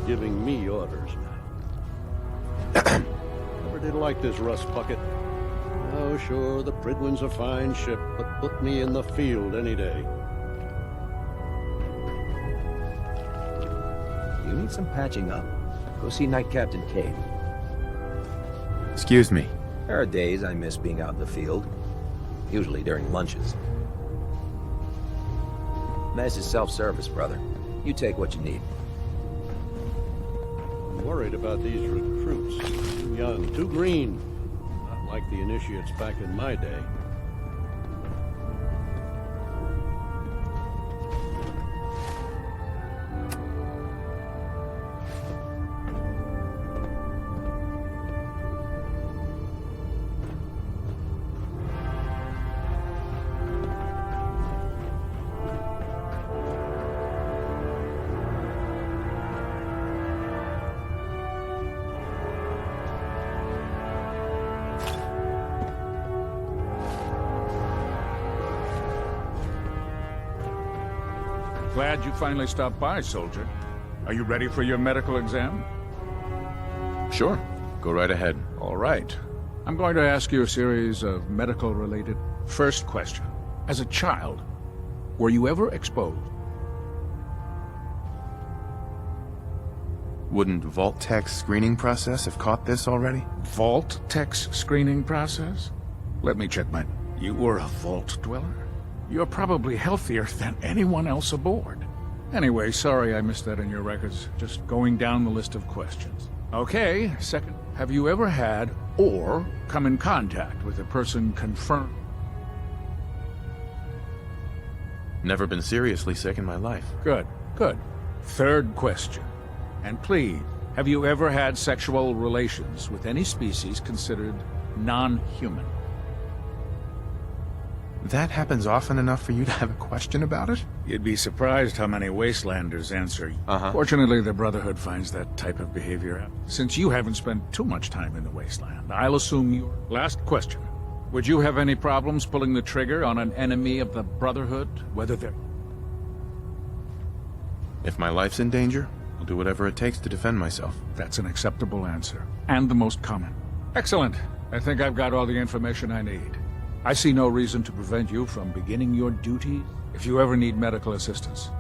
giving me orders. Never did like this rust bucket. Oh, sure, the Pridwin's a fine ship, but put me in the field any day. You need some patching up. Go see Knight Captain Cade. Excuse me. There are days I miss being out in the field. Usually during lunches. Mess is self-service, brother. You take what you need. I'm worried about these recruits. Too young, too green. Not like the initiates back in my day. Glad you finally stopped by, soldier. Are you ready for your medical exam? Sure. Go right ahead. All right. I'm going to ask you a series of medical-related... First question. As a child, were you ever exposed? Wouldn't Vault-Tech's screening process have caught this already? Vault-Tech's screening process? Let me check my... You were a Vault Dweller? You're probably healthier than anyone else aboard. Anyway, sorry I missed that in your records. Just going down the list of questions. Okay, second. Have you ever had or come in contact with a person confirmed? Never been seriously sick in my life. Good, good. Third question. And please, have you ever had sexual relations with any species considered non-human? That happens often enough for you to have a question about it? You'd be surprised how many Wastelanders answer. Uh-huh. Fortunately, the Brotherhood finds that type of behavior out. Since you haven't spent too much time in the Wasteland, I'll assume your... Last question. Would you have any problems pulling the trigger on an enemy of the Brotherhood, whether they're... If my life's in danger, I'll do whatever it takes to defend myself. That's an acceptable answer, and the most common. Excellent. I think I've got all the information I need. I see no reason to prevent you from beginning your duty if you ever need medical assistance.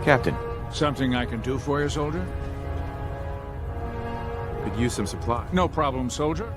Captain, Something I can do for you, soldier? could use some supply. No problem, soldier.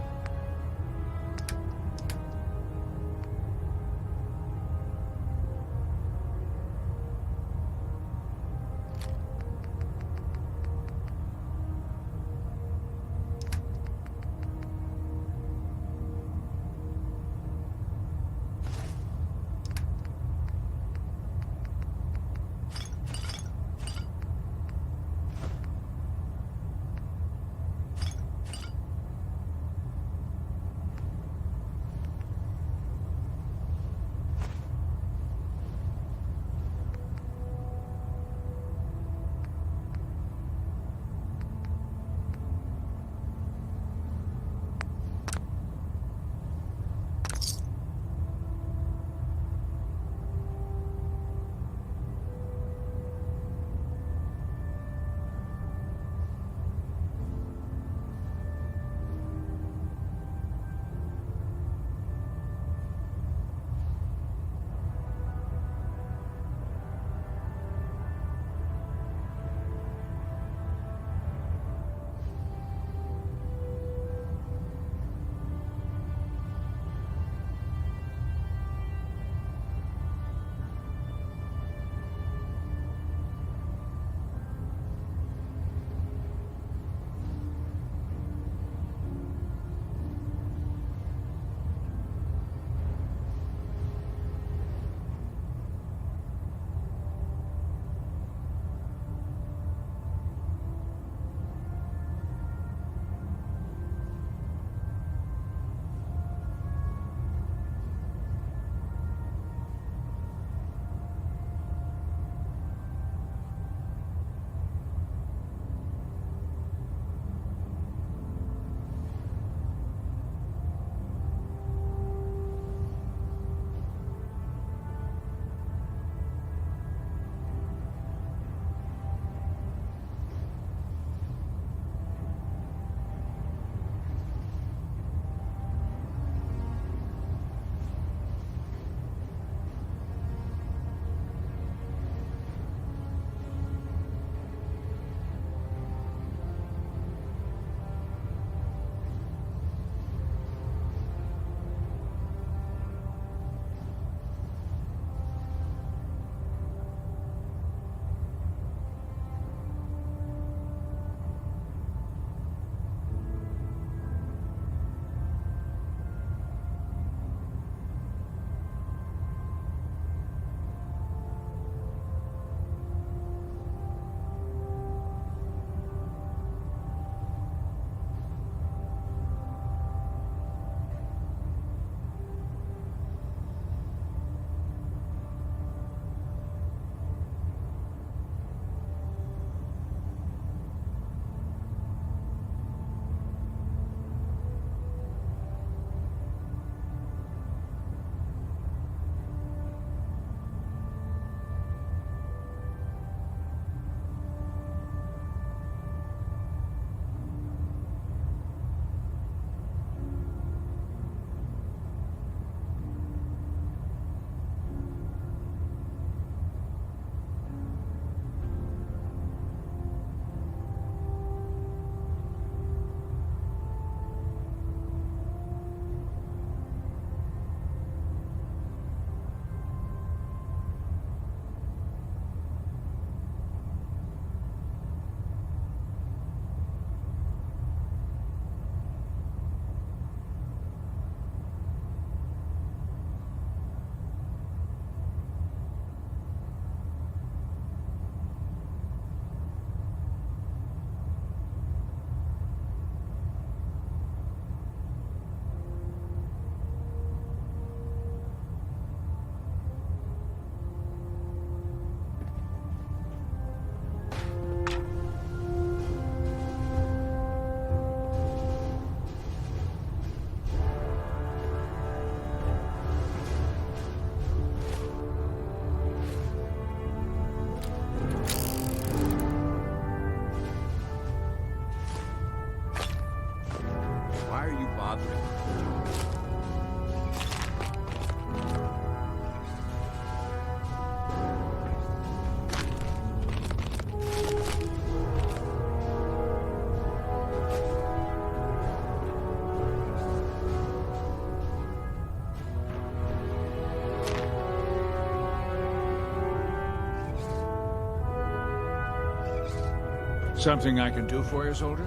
Something I can do for you, soldier?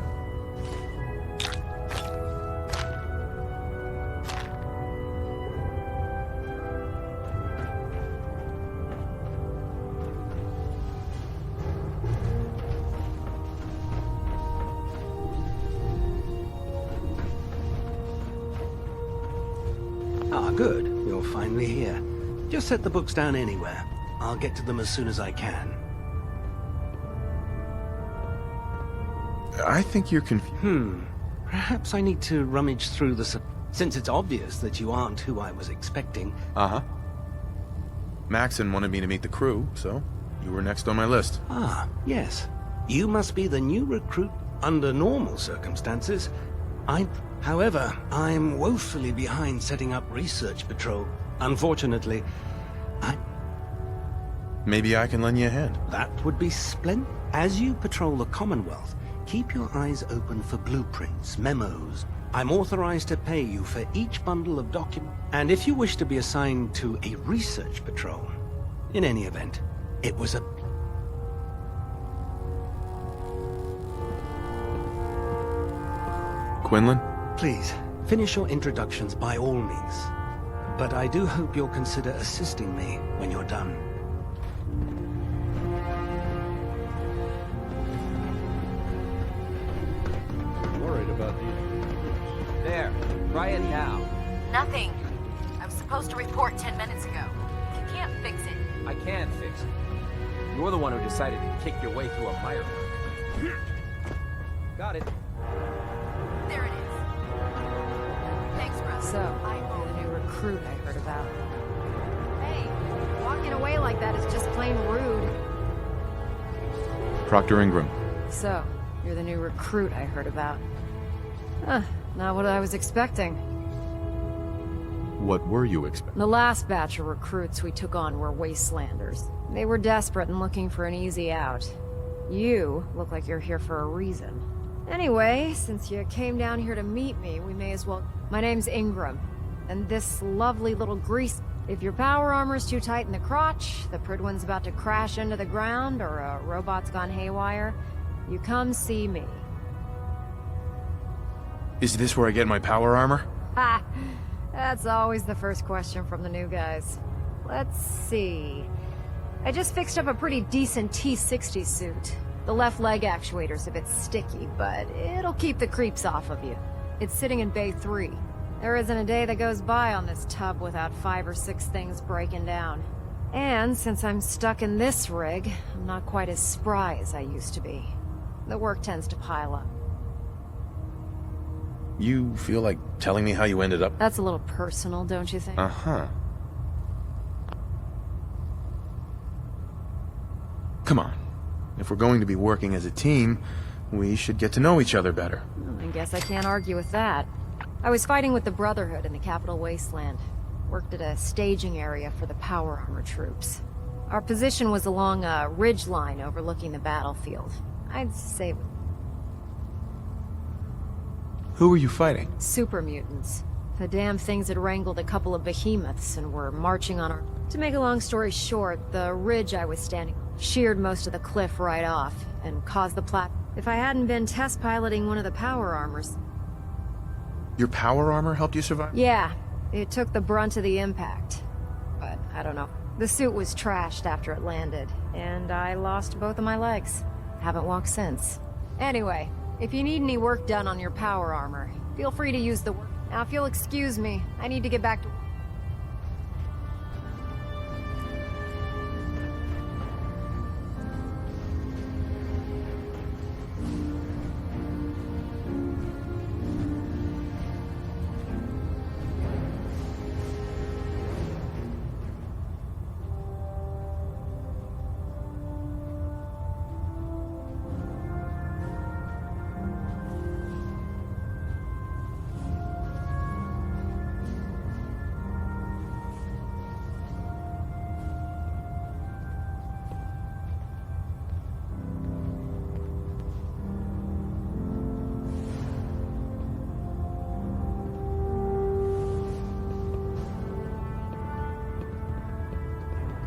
Ah, good. You're finally here. Just set the books down anywhere. I'll get to them as soon as I can. I think you're confused. Perhaps I need to rummage through since it's obvious that you aren't who I was expecting. Uh-huh. Maxon wanted me to meet the crew, so you were next on my list. Ah, yes. You must be the new recruit under normal circumstances. However, I'm woefully behind setting up research patrol. Unfortunately, Maybe I can lend you a hand. that would be splendid. As you patrol the Commonwealth, keep your eyes open for blueprints, memos. I'm authorized to pay you for each bundle of documents. And if you wish to be assigned to a research patrol, in any event, it was a... Quinlan? Please, finish your introductions by all means. But I do hope you'll consider assisting me when you're done. Worried about these. There. Try it now. Nothing. I was supposed to report 10 minutes ago. You can't fix it. I can fix it. You're the one who decided to kick your way through a mire. Got it. There it is. Thanks, Russ. So, I you're owe the new recruit I heard about. Hey, walking away like that is just plain rude. Proctor Ingram. So, you're the new recruit I heard about. Huh, not what I was expecting. What were you expecting? The last batch of recruits we took on were wastelanders. They were desperate and looking for an easy out. You look like you're here for a reason. Anyway, since you came down here to meet me, we may as well... My name's Ingram, and this lovely little grease... If your power armor's too tight in the crotch, the Pridwin's about to crash into the ground, or a robot's gone haywire, you come see me. Is this where I get my power armor? Ha! That's always the first question from the new guys. Let's see... I just fixed up a pretty decent T-60 suit. The left leg actuator's a bit sticky, but it'll keep the creeps off of you. It's sitting in Bay 3. There isn't a day that goes by on this tub without 5 or 6 things breaking down. And since I'm stuck in this rig, I'm not quite as spry as I used to be. The work tends to pile up. You feel like telling me how you ended up? That's a little personal, don't you think? Uh-huh. Come on. If we're going to be working as a team, we should get to know each other better. I guess I can't argue with that. I was fighting with the Brotherhood in the Capital Wasteland. Worked at a staging area for the power armor troops. Our position was along a ridge line overlooking the battlefield. I'd say... Who were you fighting? super mutants. The damn things had wrangled a couple of behemoths and were marching on our... To make a long story short, the ridge I was standing on sheared most of the cliff right off, and caused the plat... If I hadn't been test piloting one of the power armors... Your power armor helped you survive? Yeah, it took the brunt of the impact. But, I don't know. The suit was trashed after it landed, and I lost both of my legs. Haven't walked since. Anyway, if you need any work done on your power armor, feel free to use the... Now, if you'll excuse me, I need to get back to...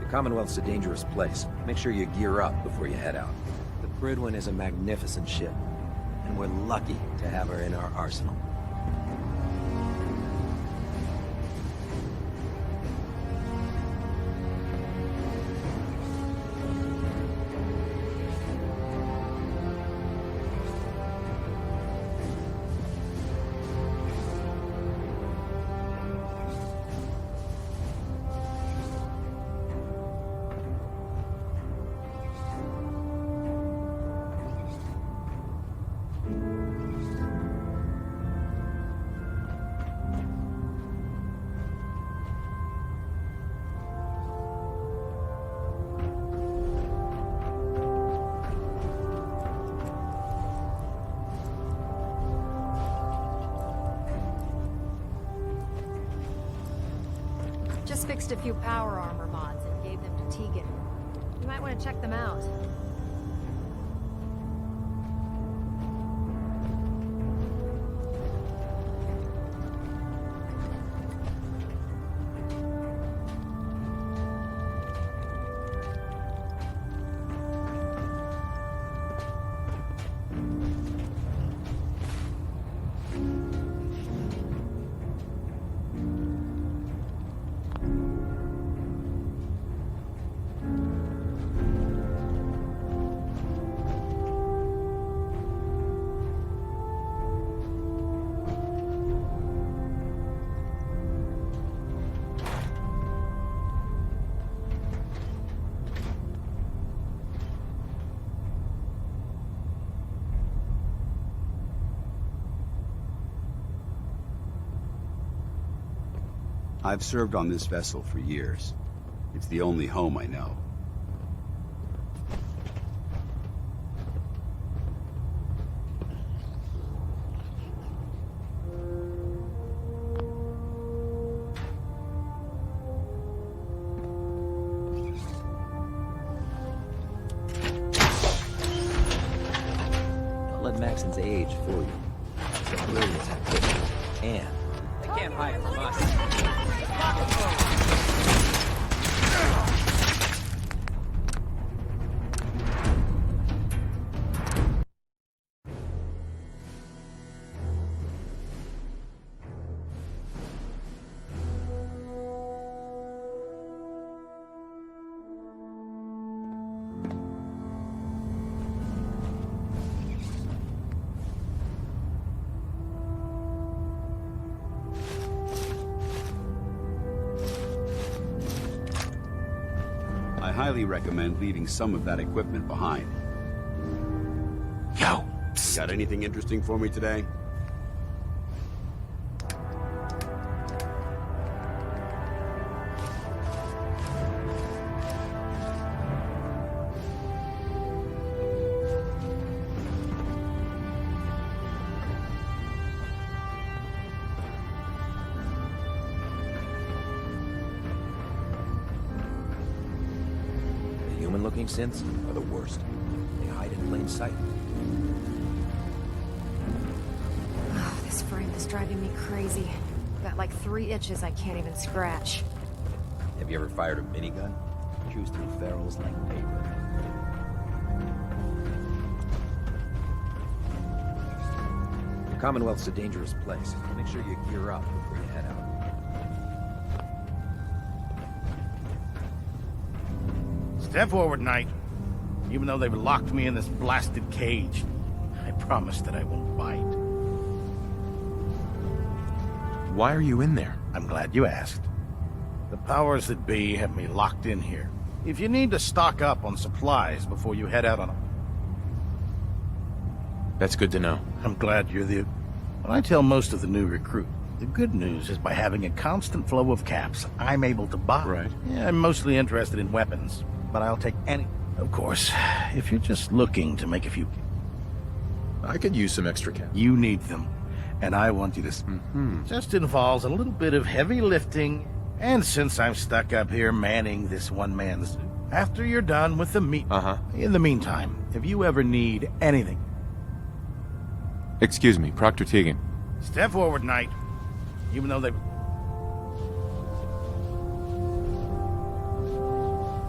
The Commonwealth's a dangerous place. Make sure you gear up before you head out. The Prydwen is a magnificent ship, and we're lucky to have her in our arsenal. Just fixed a few power armor mods and gave them to Tegan. You might want to check them out. I've served on this vessel for years. It's the only home I know. Don't let Maxon's age fool you. He's a brilliant tactician, and They can't hide from us. I highly recommend leaving some of that equipment behind. Yo! Got anything interesting for me today? the human-looking synths are the worst. They hide in plain sight. Oh, this frame is driving me crazy. Got like 3 itches I can't even scratch. Have you ever fired a minigun? Chews through ferrules like paper. The Commonwealth's a dangerous place. Make sure you gear up before you head out. Step forward, Knight. Even though they've locked me in this blasted cage, I promise that I won't bite. Why are you in there? I'm glad you asked. The powers that be have me locked in here. If you need to stock up on supplies before you head out on a... That's good to know. I'm glad you're the... When I tell most of the new recruits, the good news is by having a constant flow of caps, I'm able to buy. Right. Yeah, I'm mostly interested in weapons, but I'll take any... Of course, if you're just looking to make a few... I could use some extra cash. You need them, and I want you to... Just involves a little bit of heavy lifting, and since I'm stuck up here manning this one-man suit, after you're done with the meat... In the meantime, if you ever need anything... Excuse me, Proctor Tegan. Step forward, Knight. Even though they...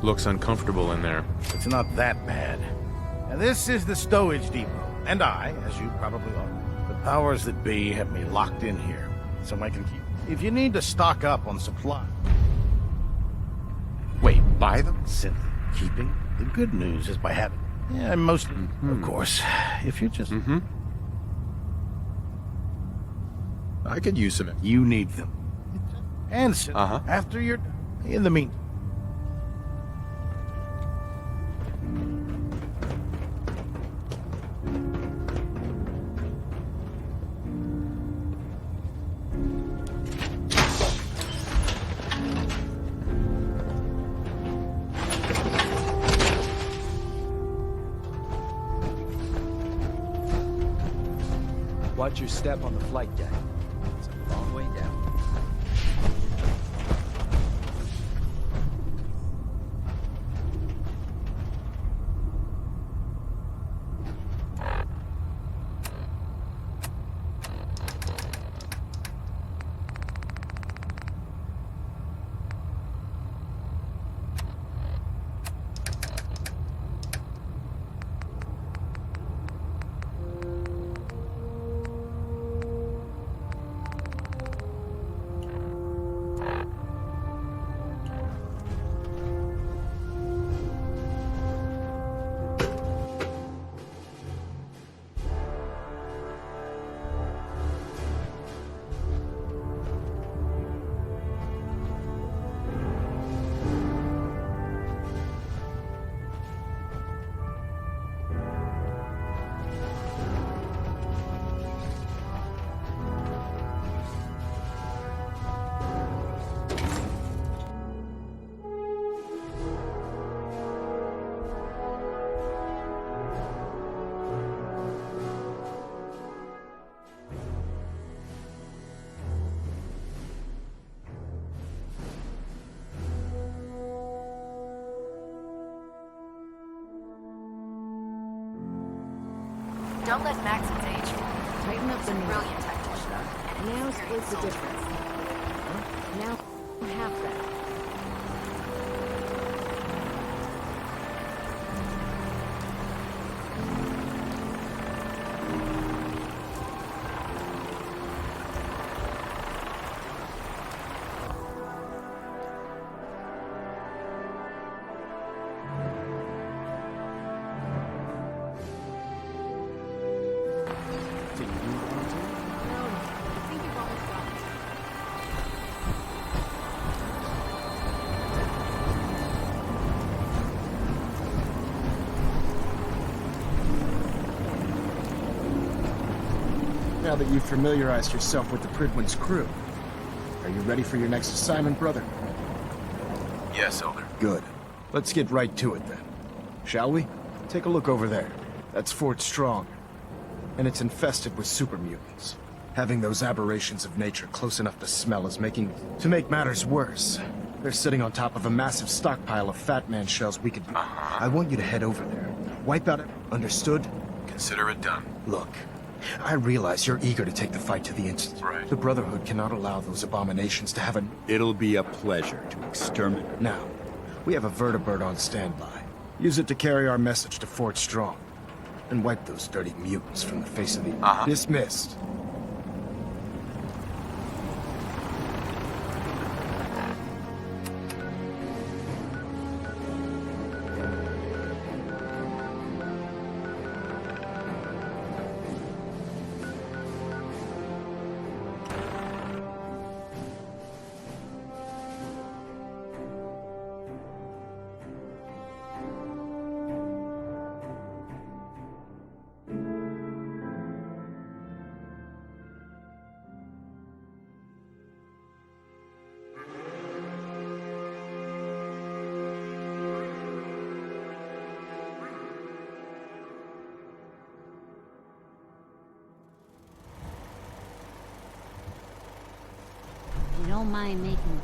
Looks uncomfortable in there. It's not that bad. Now, this is the stowage depot, and I, as you probably are, the powers that be have me locked in here, so I can keep. If you need to stock up on supply. Wait, buy them? Simply keeping. The good news is by having. Yeah, most, of course. If you just. I could use some. You need them. And after you're. In the meantime. Watch your step on the flight deck. It's a long way down. Don't let Maxon's age fool you. Tighten up He's the a knot. brilliant tactician. and an Now experienced split the soldier. difference. Now half that. Now that you've familiarized yourself with the Pridwin's crew, are you ready for your next assignment, brother? Yes, Elder. Good. Let's get right to it then. Shall we? Take a look over there. That's Fort Strong. And it's infested with super mutants. Having those aberrations of nature close enough to smell is to make matters worse. They're sitting on top of a massive stockpile of Fat Man shells we could... I want you to head over there. Wipe out it. Understood? Consider it done. Look, I realize you're eager to take the fight to the instant. Right. The Brotherhood cannot allow those abominations to have an... It'll be a pleasure to exterminate. Now, we have a vertibird on standby. Use it to carry our message to Fort Strong. And wipe those dirty mutants from the face of the... Dismissed. You don't mind making...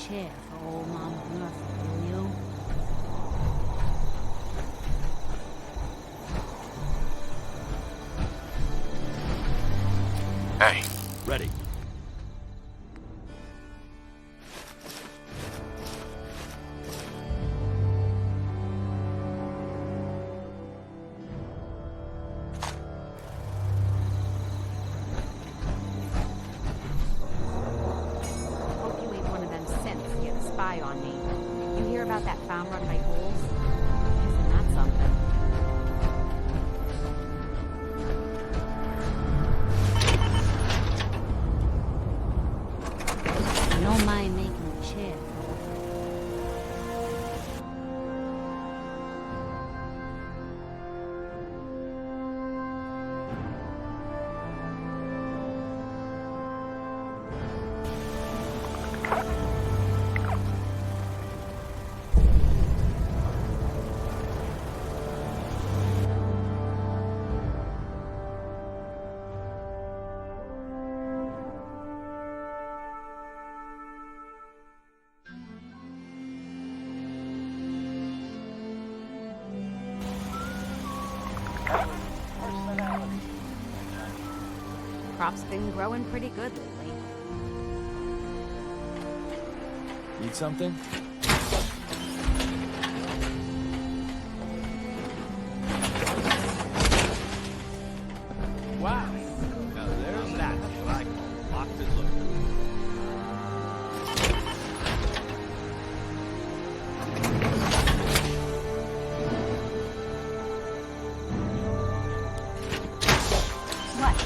chair for old Mama Murphy, will you? Hey. Ready. Hope you ain't one of them synths here to spy on me. You hear about that farm run by ghouls? Isn't that something? Don't mind making a chair. Crop's been growing pretty good lately. Need something? Wow. Now there's that. Like locked and loaded. What?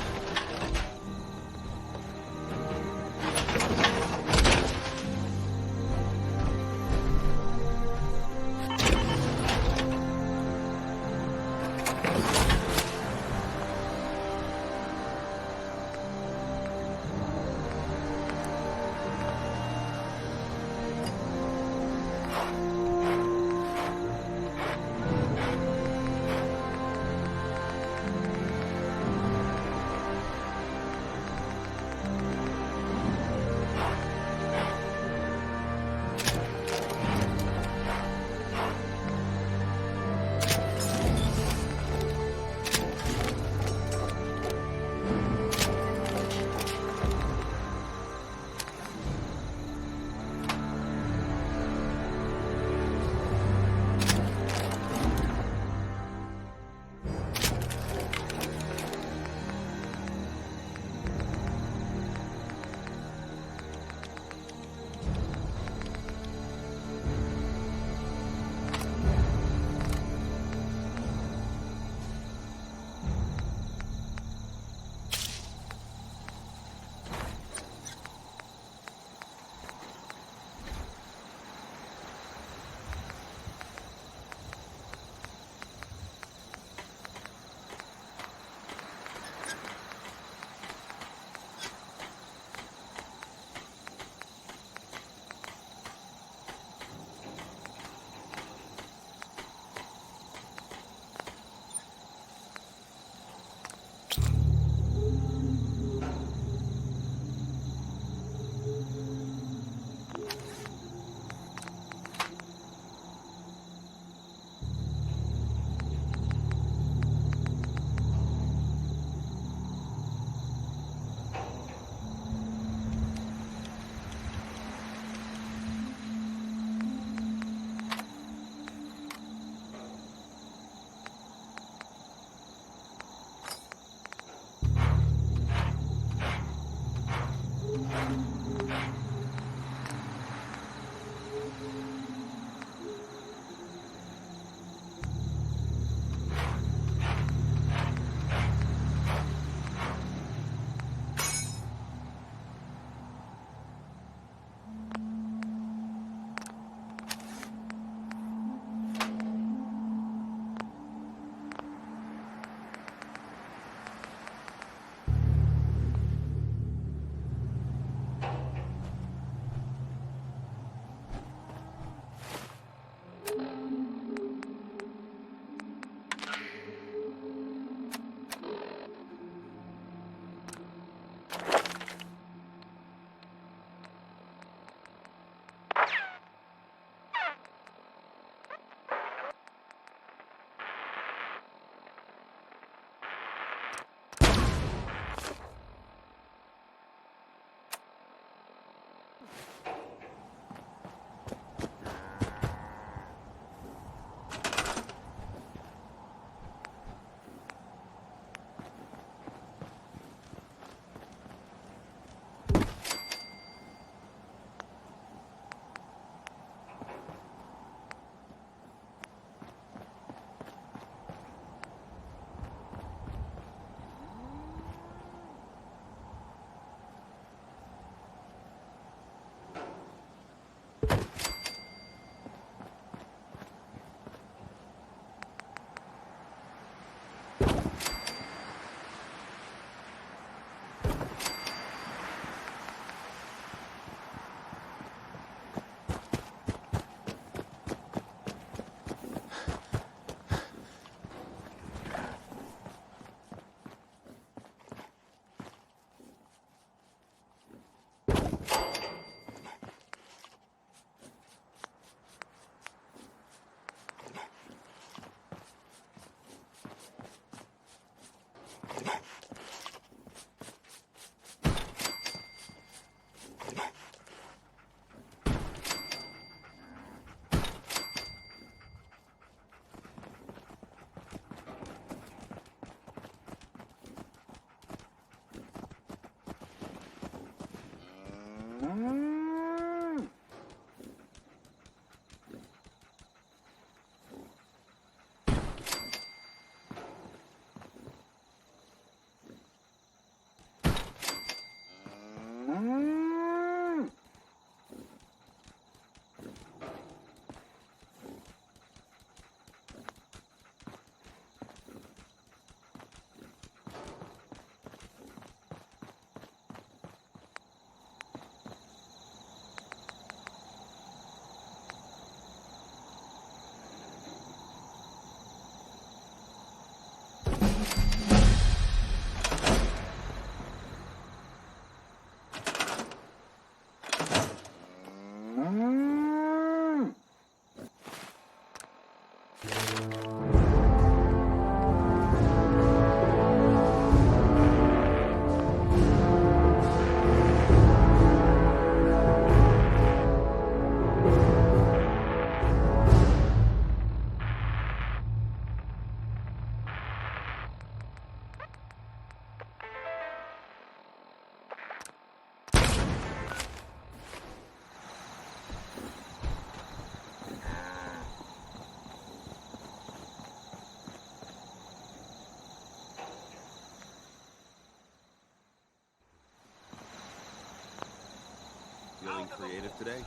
Feeling creative today?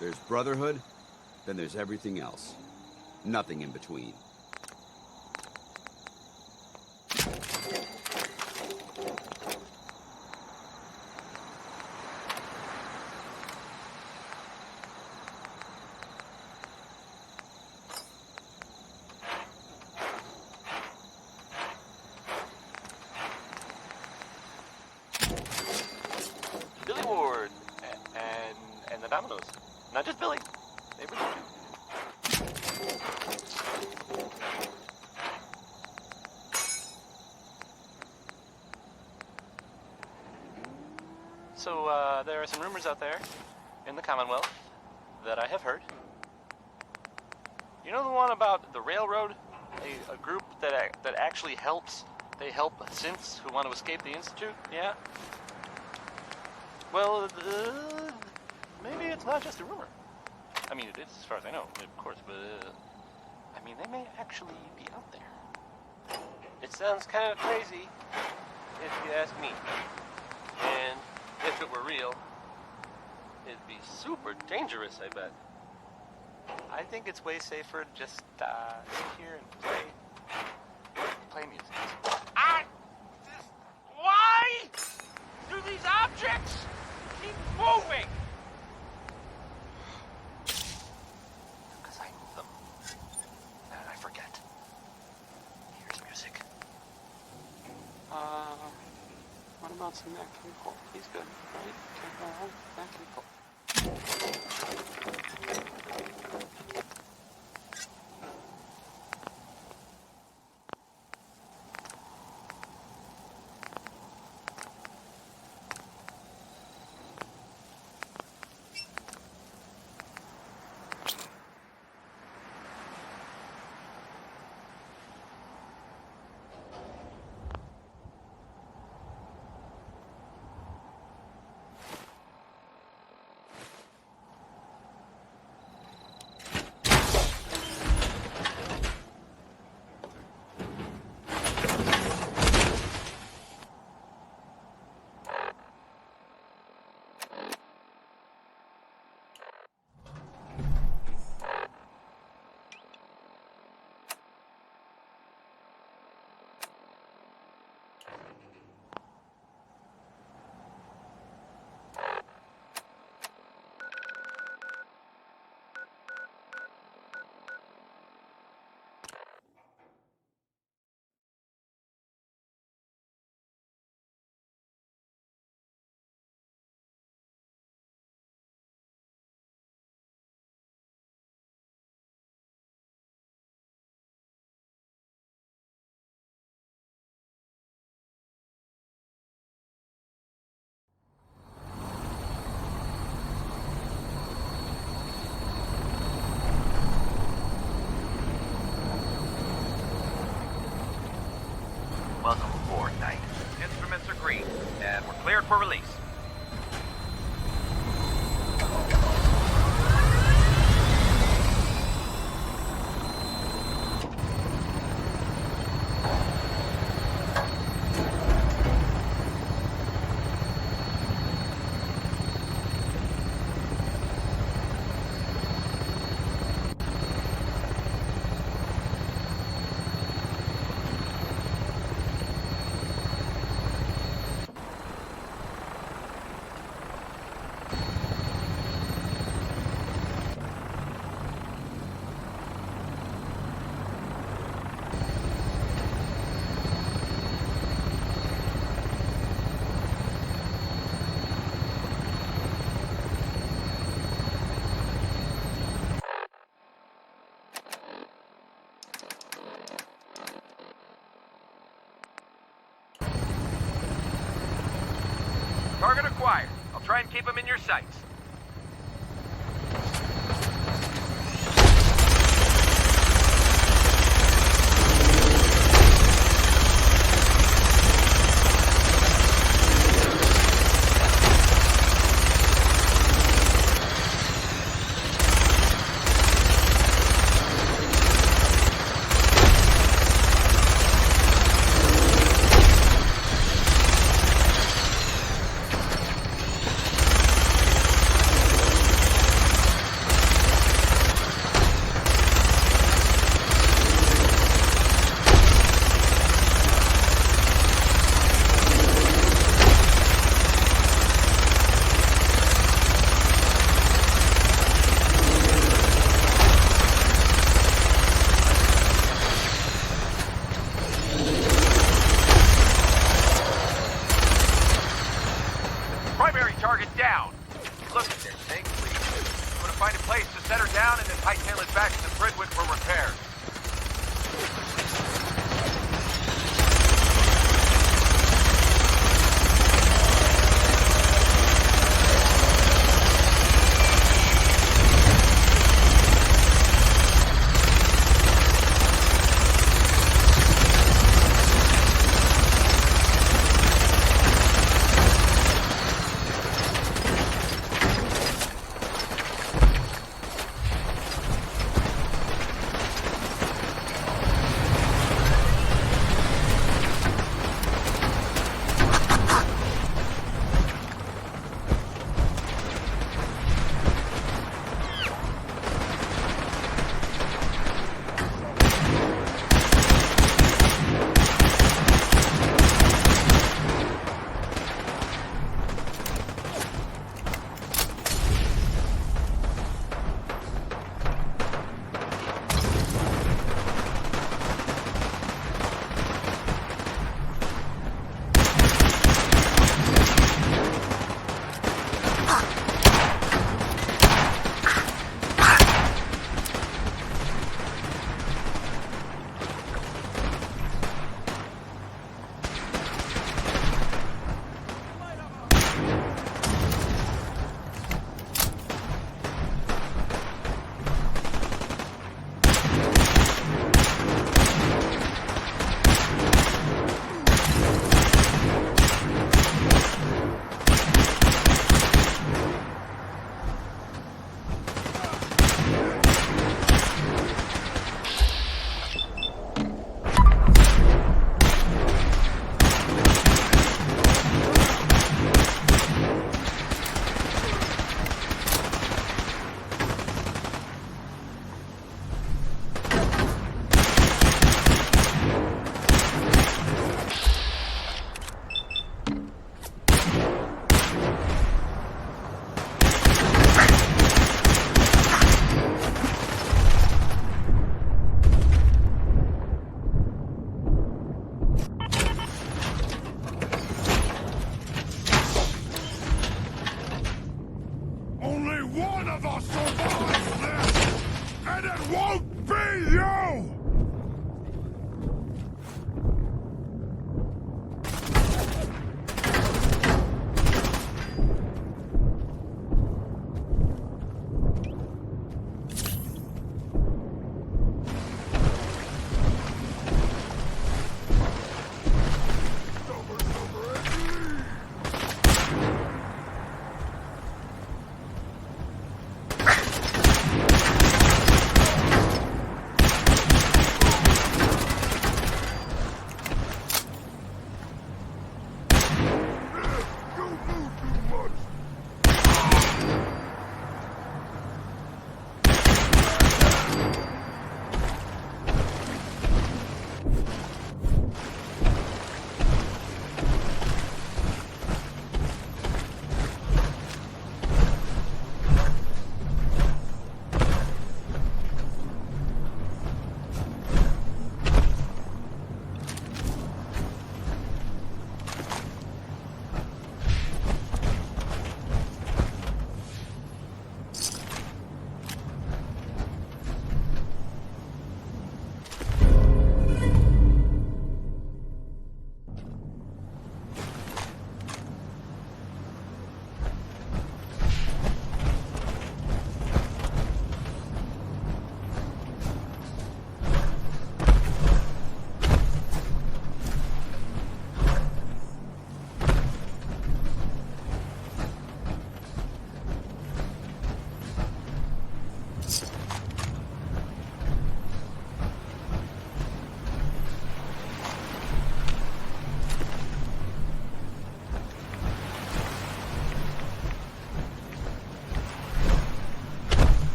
There's Brotherhood, then there's everything else. Nothing in between. Billy Ward and the Dominoes. Not just Billy. They were there too. So, there are some rumors out there in the Commonwealth that I have heard. You know the one about the railroad? A group that actually helps. They help synths who want to escape the Institute? Yeah? Well, maybe it's not just a rumor. I mean, it is, as far as I know, of course, but, I mean, they may actually be out there. It sounds kind of crazy, if you ask me. And if it were real, it'd be super dangerous, I bet. I think it's way safer to just, sit here and play music. Why do these objects keep moving? Because I move them. And I forget. Here's music. What about some Nat King Cole? He's good, right? Nat King Cole. for release. Target acquired. I'll try and keep him in your sights. Primary target down. Look at this thing, please. I'm gonna find a place to set her down and then hightail it back to the Bridwin for repairs.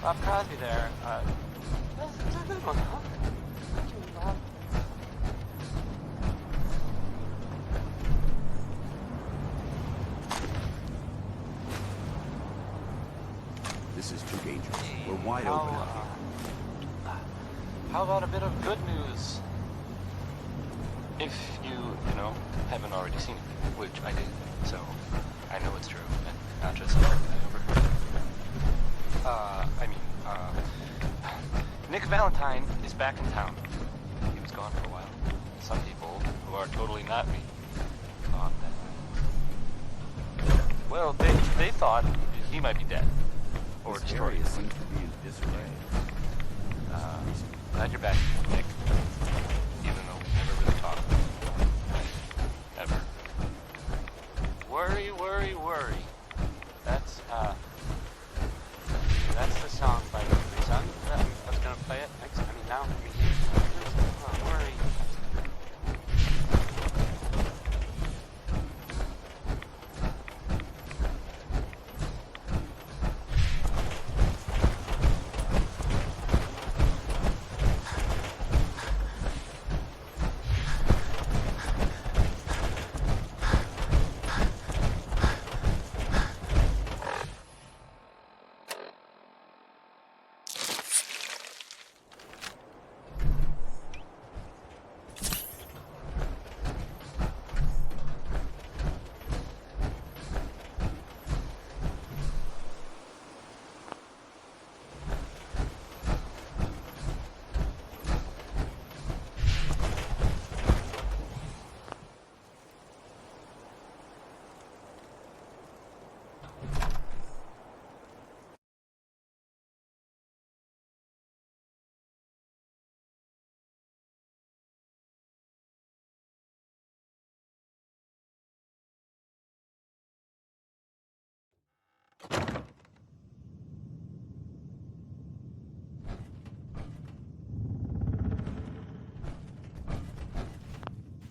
Bob Crosby there. That's a good one, huh? Thank you, Bob. This is too dangerous. We're wide open out here. How about a bit of good news? If you haven't already seen it, which I did, so I know it's true, and not just something I overheard. Nick Valentine is back in town. He was gone for a while. Some people, who are totally not me, thought that... Well, they thought he might be dead. Or This destroyed. area seems to be in disarray. Glad you're back, Nick. Even though we never really talked. Ever. Worry, worry, worry. That's the song by my son. I was gonna play it next. Now. Worry.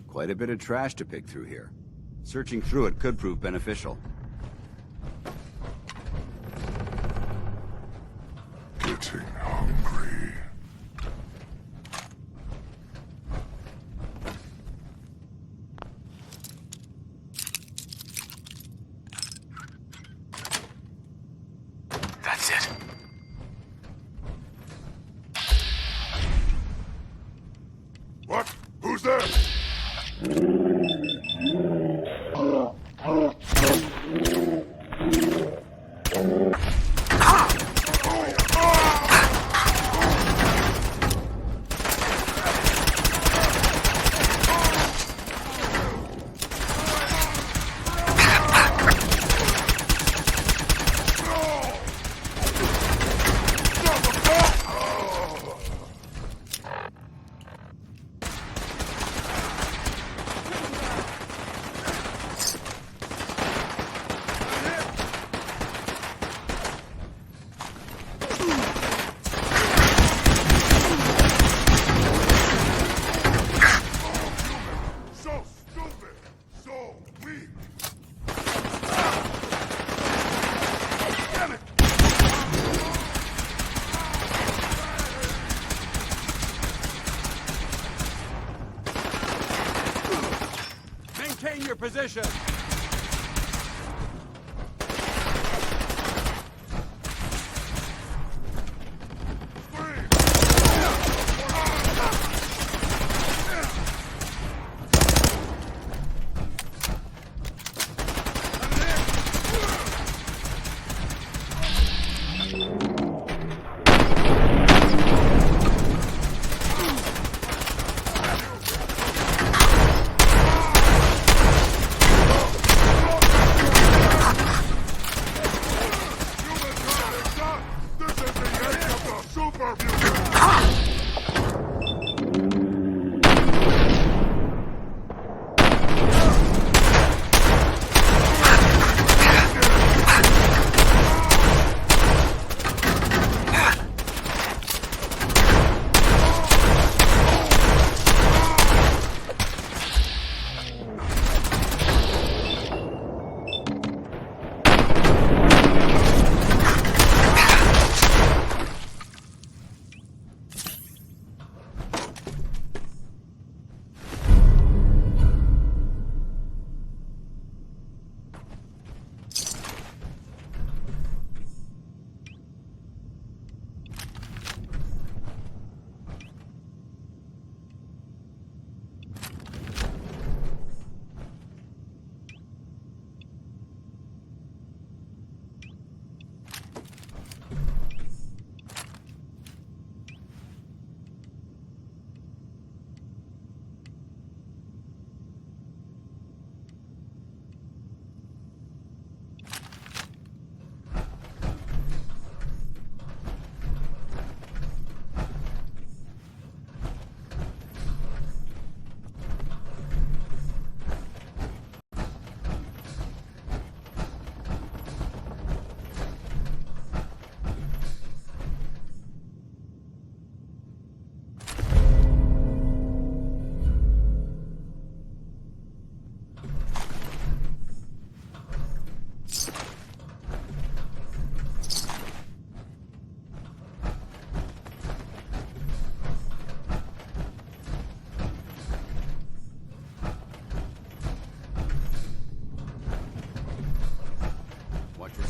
Quite a bit of trash to pick through here. Searching through it could prove beneficial. Getting hungry. That's it. What? Who's there? Maintain your position.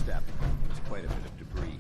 step. There's quite a bit of debris here.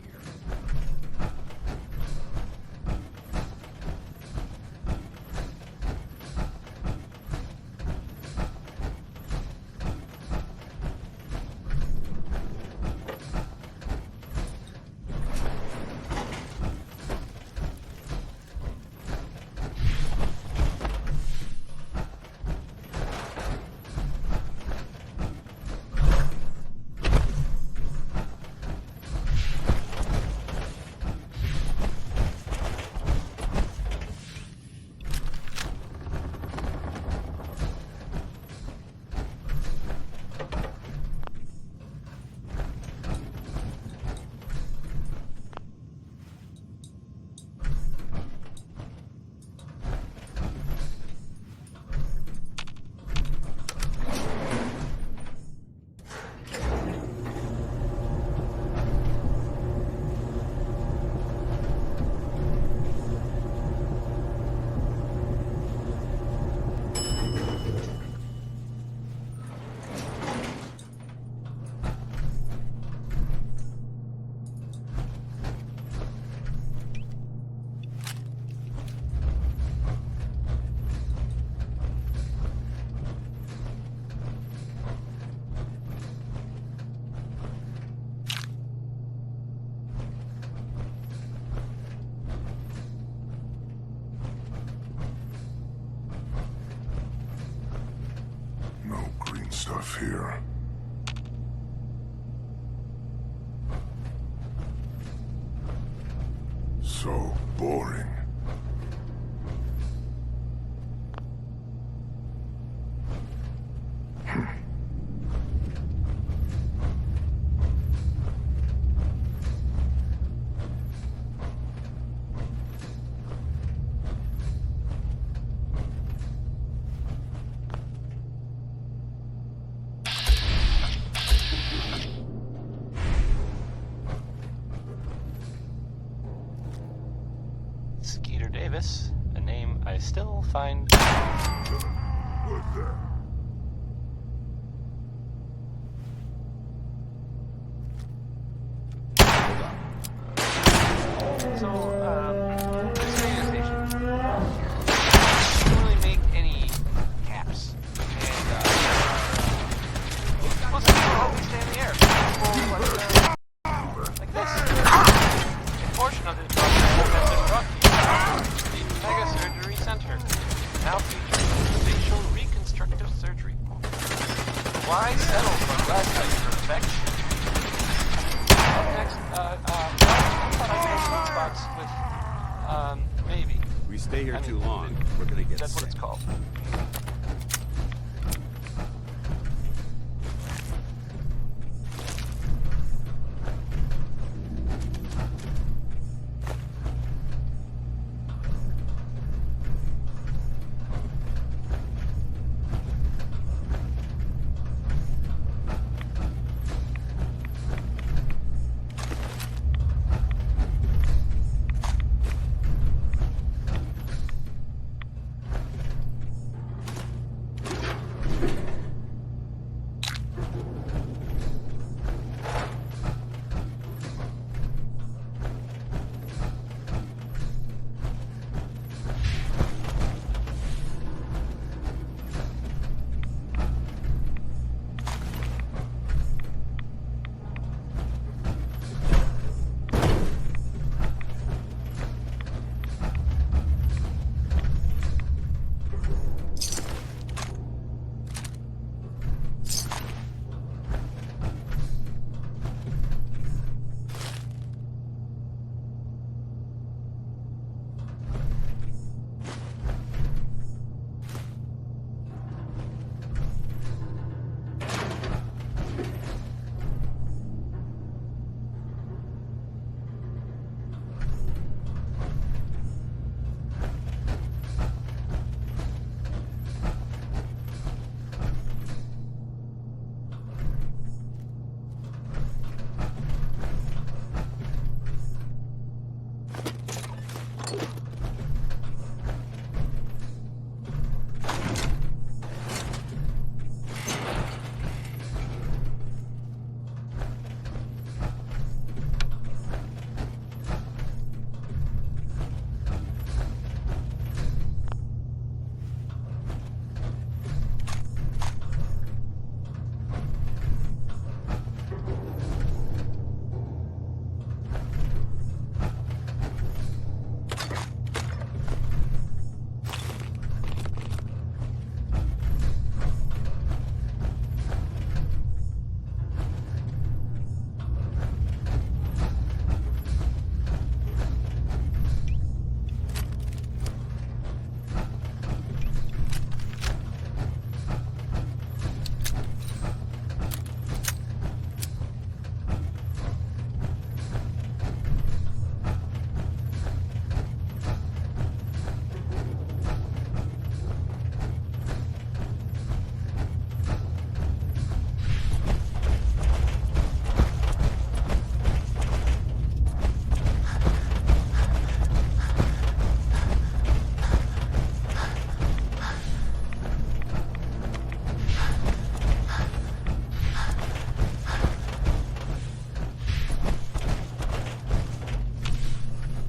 Stuff here. So boring. Skeeter Davis, a name I still find... What the? So, this radio station doesn't really make any caps. And, most of them always stay in the air. Like this. A portion of this broadcast has been brought to you by the Mega Surgery Center, now featuring facial reconstructive surgery. Why settle for less than perfection? Up next, I thought I'd go spots with, maybe. We stay here too long, we're gonna get That's sick. what it's called.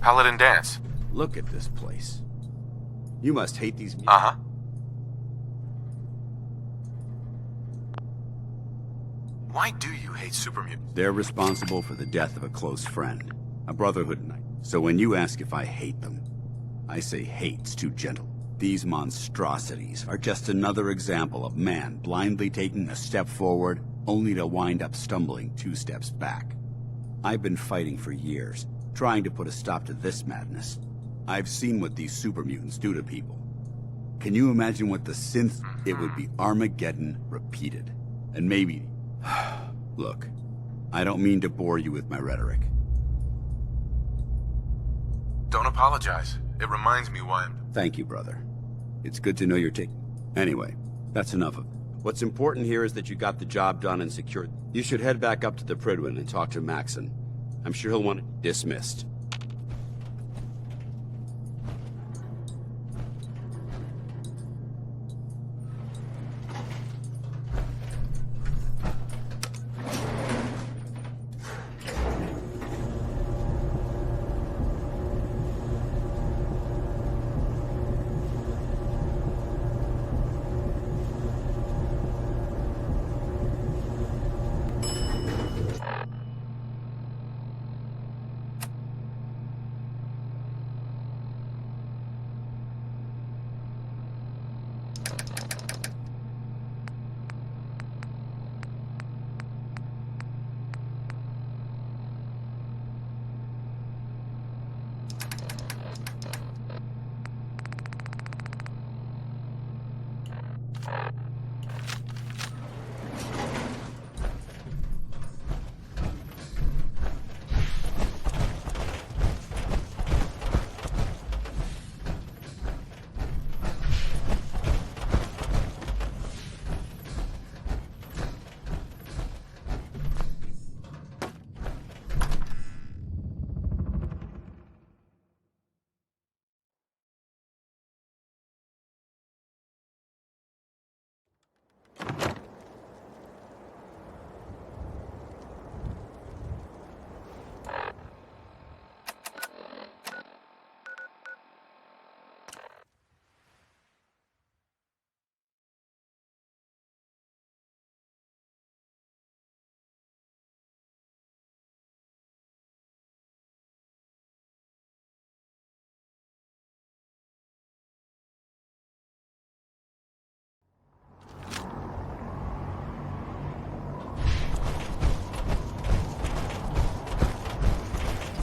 Paladin Dance. Look at this place. You must hate these... Uh-huh. Why do you hate super mutants? They're responsible for the death of a close friend, a Brotherhood knight. So when you ask if I hate them, I say hate's too gentle. These monstrosities are just another example of man blindly taking a step forward, only to wind up stumbling 2 steps back. I've been fighting for years, trying to put a stop to this madness. I've seen what these super mutants do to people. Can you imagine what the synth... It would be Armageddon repeated. And maybe... Look, I don't mean to bore you with my rhetoric. Don't apologize. It reminds me why I'm... Thank you, brother. It's good to know you're taking... Anyway, that's enough of it. What's important here is that you got the job done and secured. You should head back up to the Prydwen and talk to Maxon. I'm sure he'll want it dismissed.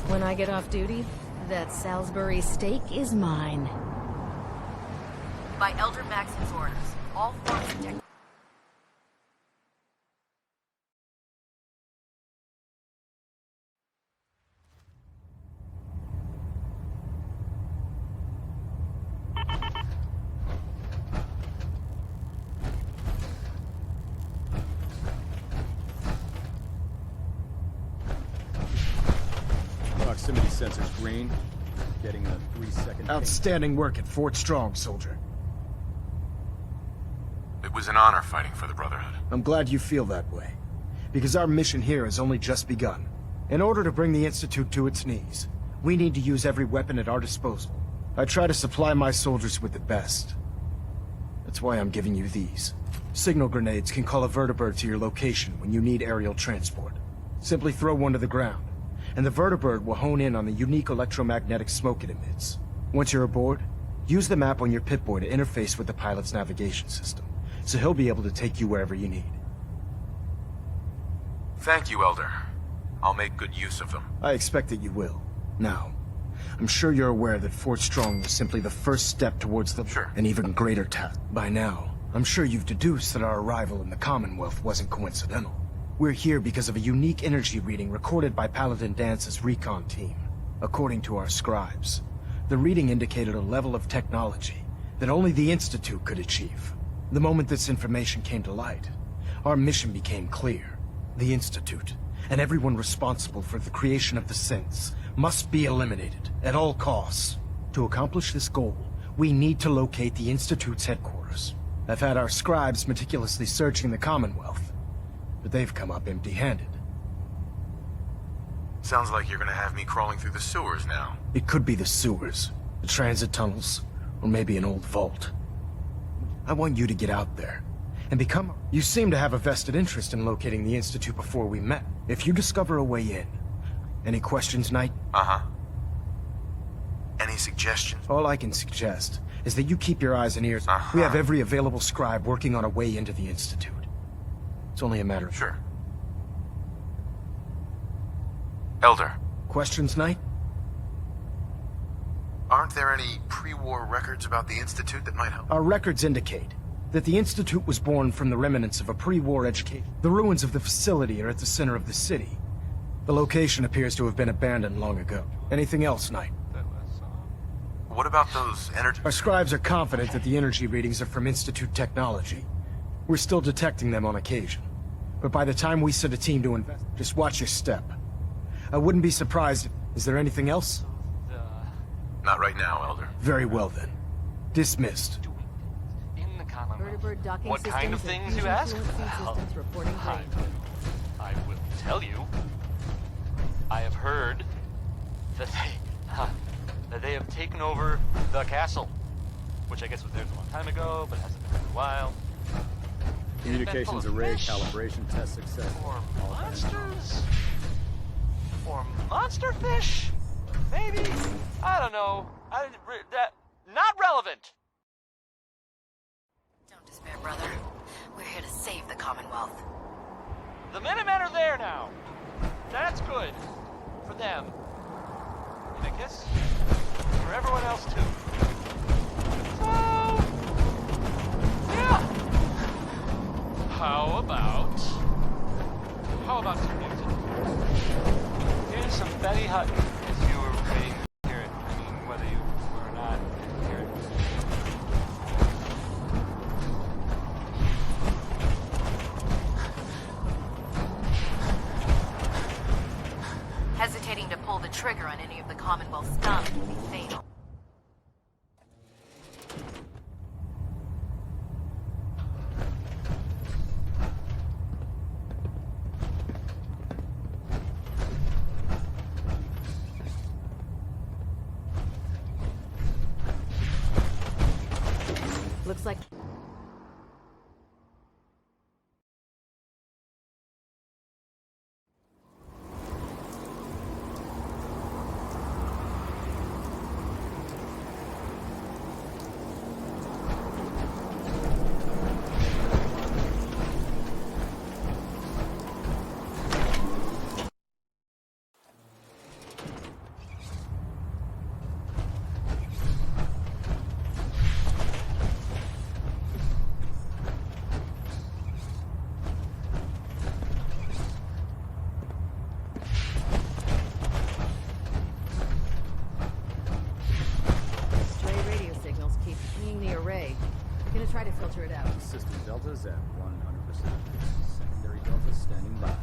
When I get off duty, that Salisbury steak is mine. By Elder Maxon's orders, all forms of technology... Proximity sensors green. Getting a 3-second... Outstanding work at Fort Strong, soldier. It was an honor fighting for the Brotherhood. I'm glad you feel that way, because our mission here has only just begun. In order to bring the Institute to its knees, we need to use every weapon at our disposal. I try to supply my soldiers with the best. That's why I'm giving you these. Signal grenades can call a vertibird to your location when you need aerial transport. Simply throw one to the ground, and the vertibird will hone in on the unique electromagnetic smoke it emits. Once you're aboard, use the map on your Pip-Boy to interface with the pilot's navigation system, so he'll be able to take you wherever you need. Thank you, Elder. I'll make good use of them. I expect that you will. Now, I'm sure you're aware that Fort Strong was simply the first step towards an even greater task. By now, I'm sure you've deduced that our arrival in the Commonwealth wasn't coincidental. We're here because of a unique energy reading recorded by Paladin Dance's recon team. According to our scribes, the reading indicated a level of technology that only the Institute could achieve. The moment this information came to light, our mission became clear. The Institute, and everyone responsible for the creation of the synths, must be eliminated at all costs. To accomplish this goal, we need to locate the Institute's headquarters. I've had our scribes meticulously searching the Commonwealth, but they've come up empty-handed. Sounds like you're gonna have me crawling through the sewers now. It could be the sewers, the transit tunnels, or maybe an old vault. I want you to get out there and become... You seem to have a vested interest in locating the Institute before we met. If you discover a way in... Any questions, Knight? Uh-huh. Any suggestions? All I can suggest is that you keep your eyes and ears... We have every available scribe working on a way into the Institute. It's only a matter of... Sure. Elder. Questions, Knight? Aren't there any pre-war records about the Institute that might help? Our records indicate that the Institute was born from the remnants of a pre-war education. The ruins of the facility are at the center of the city. The location appears to have been abandoned long ago. Anything else, Knight? What about those energy... Our scribes are confident that the energy readings are from Institute technology. We're still detecting them on occasion. But by the time we send a team to invest, just watch your step. I wouldn't be surprised. Is there anything else? Not right now, Elder. Very well then. Dismissed. Vertibird docking What kind of systems and things, you fusion ask? fluid feed Well, systems reporting drain. I will tell you. I have heard that they have taken over the castle, which I guess was theirs a long time ago, but hasn't been for a while. Communications array calibration test success. Or monsters? Or monster fish? Maybe? I don't know. Not relevant. Don't despair, brother. We're here to save the Commonwealth. The Minutemen are there now. That's good. For them. And I guess for everyone else too. So, yeah. How about some music? Here's some Betty Hutton, if you were waiting to hear it. I mean, whether you were or not, you didn't hear it. Hesitating to pull the trigger on any of the Commonwealth scum can be fatal. Looks like... Try to filter it out. System deltas at 100%. Secondary deltas standing by.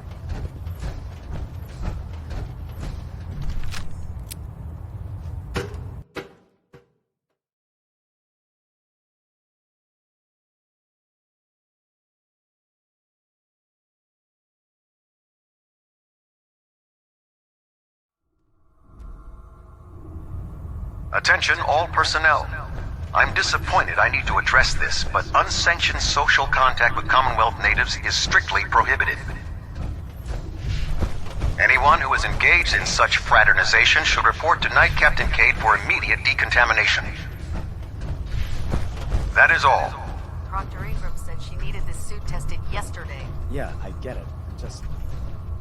Attention all personnel. I'm disappointed I need to address this, but unsanctioned social contact with Commonwealth natives is strictly prohibited. Anyone who is engaged in such fraternization should report to Knight Captain Cade for immediate decontamination. That is all. Proctor Abrams said she needed this suit tested yesterday. Yeah, I get it. Just...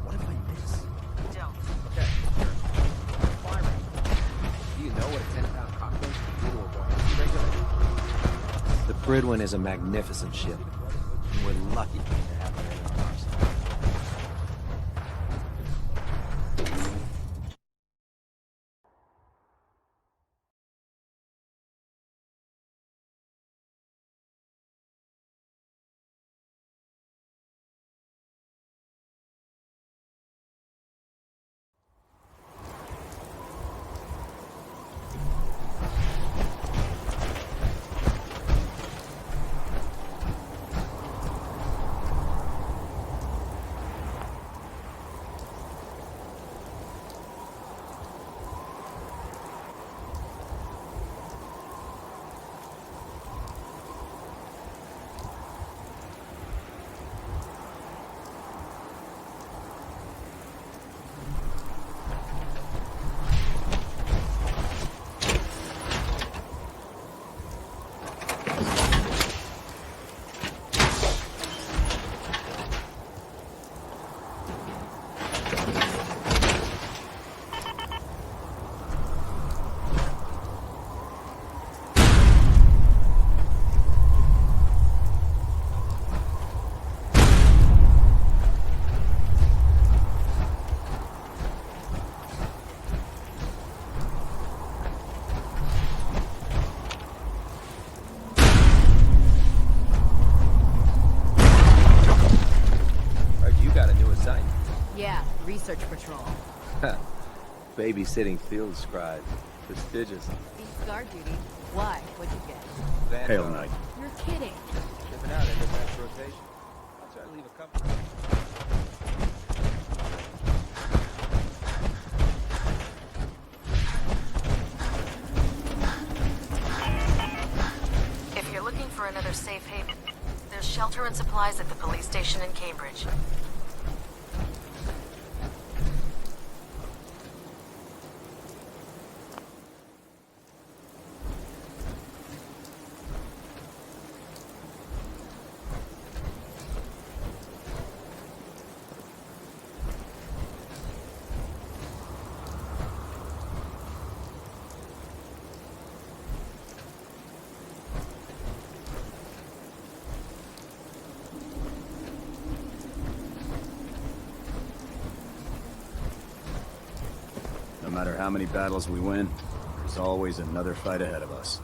what if I miss? Don't. Okay, here. Firing. Do you know what a 10-pound cockroach can do to a buoyancy regulator? The Prydwen is a magnificent ship, and we're lucky to have it in our arsenal. patrol. Babysitting field scribe. Prestigious. Beats guard duty. Why? What'd you get? Hail Knight. You're kidding. Shipping out into mass rotation. I'll try to leave a couple. If you're looking for another safe haven, there's shelter and supplies at the police station in Cambridge. No matter how many battles we win, there's always another fight ahead of us.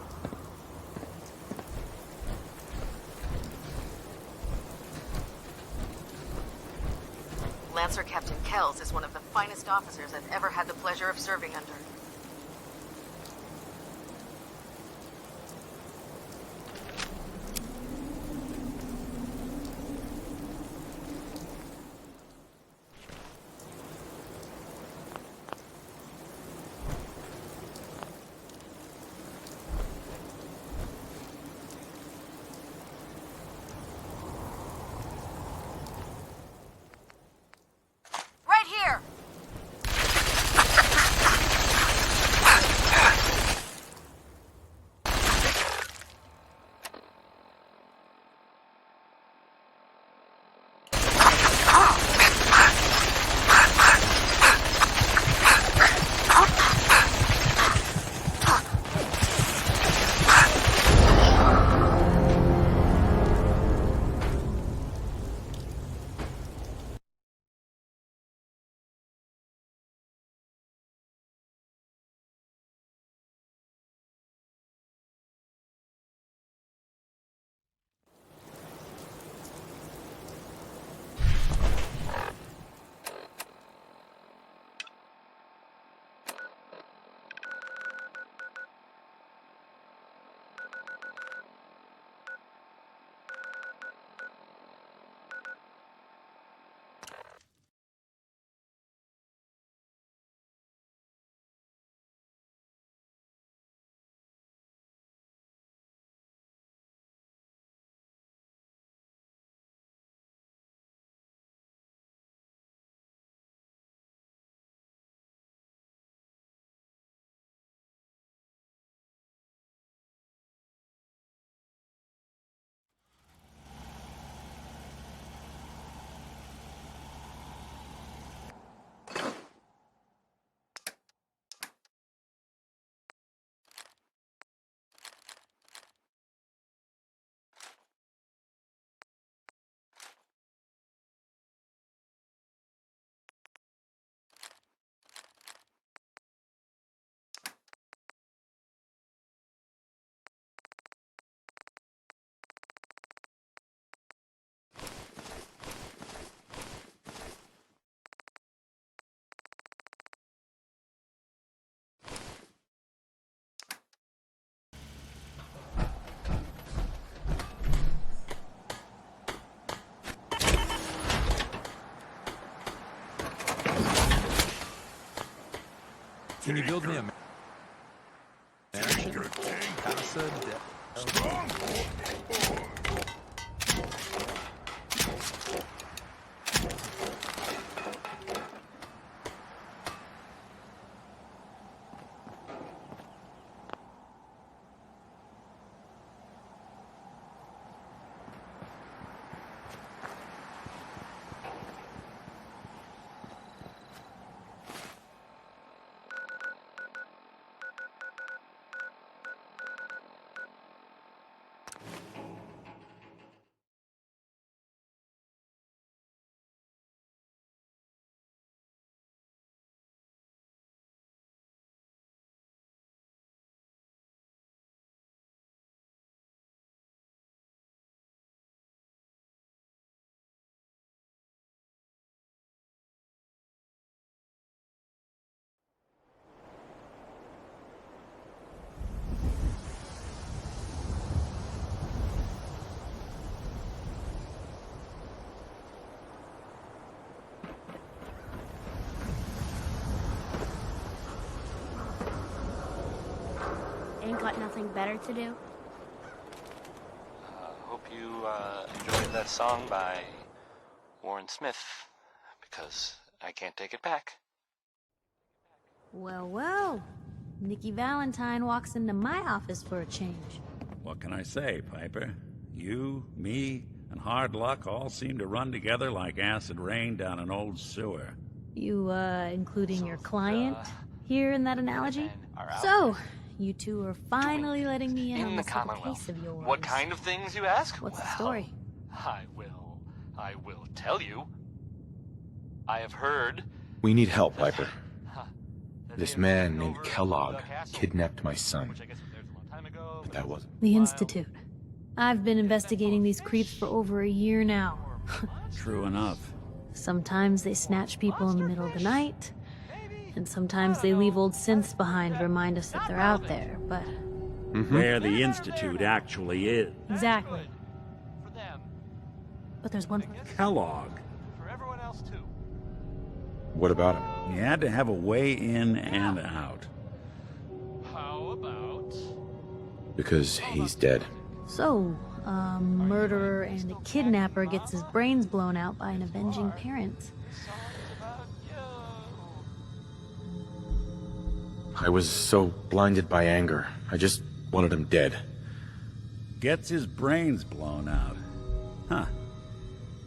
Lancer Captain Kells is one of the finest officers I've ever had the pleasure of serving under. Right here! Can you build me a mansion? Casa got nothing better to do? Hope you enjoyed that song by Warren Smith, because I can't take it back. Well, well. Nikki Valentine walks into my office for a change. What can I say, Piper? You, me, and hard luck all seem to run together like acid rain down an old sewer. You, including your client here in that analogy? So, you two are finally letting me in on the this little Commonwealth. case of yours. What kind of things, you ask? What's the story? I will tell you. I have heard. We need help, Piper. This man named Kellogg kidnapped my son. But that wasn't... The Institute. I've been investigating these creeps for over a year now. True enough. Sometimes they snatch people in the middle of the night, and sometimes they leave old synths behind to remind us that they're out there, but... Where the Institute actually is. Exactly. But there's one... Kellogg. For everyone else, too. What about him? He had to have a way in and out. How about... Because he's dead. So, a murderer and a kidnapper gets his brains blown out by an avenging parent. I was so blinded by anger. I just wanted him dead. Gets his brains blown out. Huh.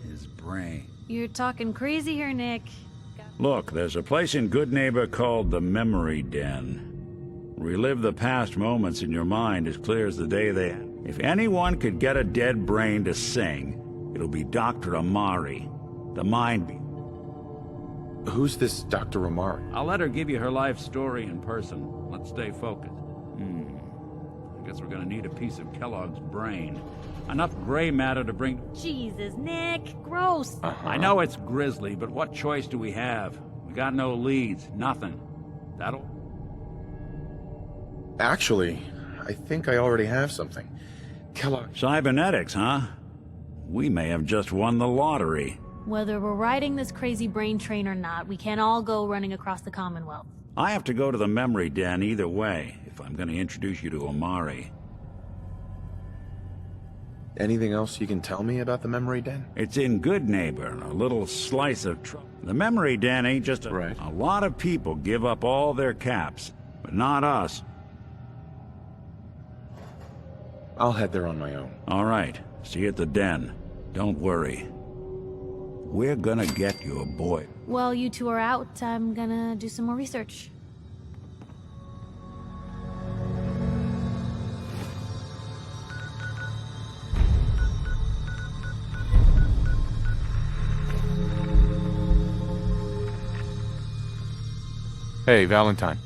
His brain. You're talking crazy here, Nick. Look, there's a place in Good Neighbor called the Memory Den. Relive the past moments in your mind as clear as the day they had. If anyone could get a dead brain to sing, it'll be Dr. Amari, the mind being. Who's this Dr. Amari? I'll let her give you her life story in person. Let's stay focused. I guess we're gonna need a piece of Kellogg's brain. Enough gray matter to bring... Jesus, Nick. Gross. I know it's grisly, but what choice do we have? We got no leads, nothing. That'll... Actually, I think I already have something. Kellogg... Cybernetics, huh? We may have just won the lottery. Whether we're riding this crazy brain train or not, we can't all go running across the Commonwealth. I have to go to the Memory Den either way, if I'm gonna introduce you to Amari. Anything else you can tell me about the Memory Den? It's in Good Neighbor, a little slice of trouble. The Memory Den ain't just a... Right. A lot of people give up all their caps, but not us. I'll head there on my own. All right. See you at the den. Don't worry. We're gonna get your boy. While you two are out, I'm gonna do some more research. Hey, Valentine.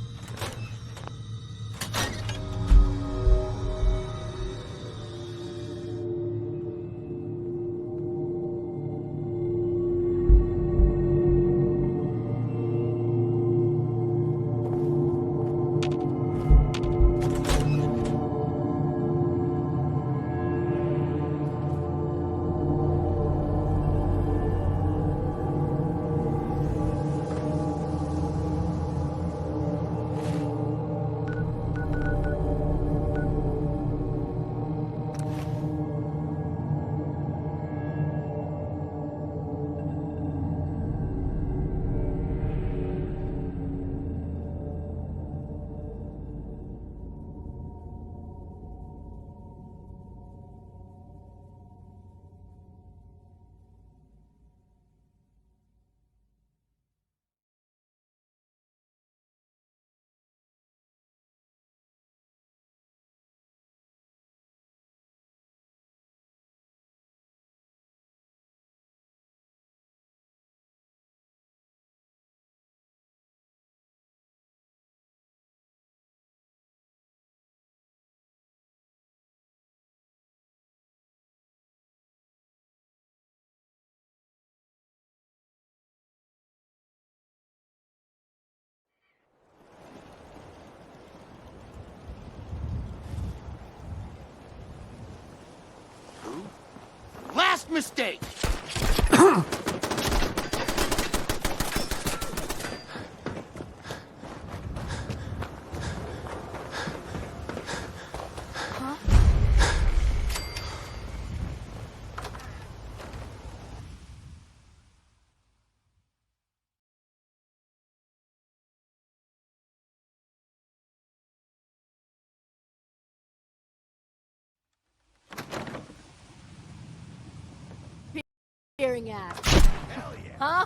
Last mistake! Staring at. Hell yeah. Huh?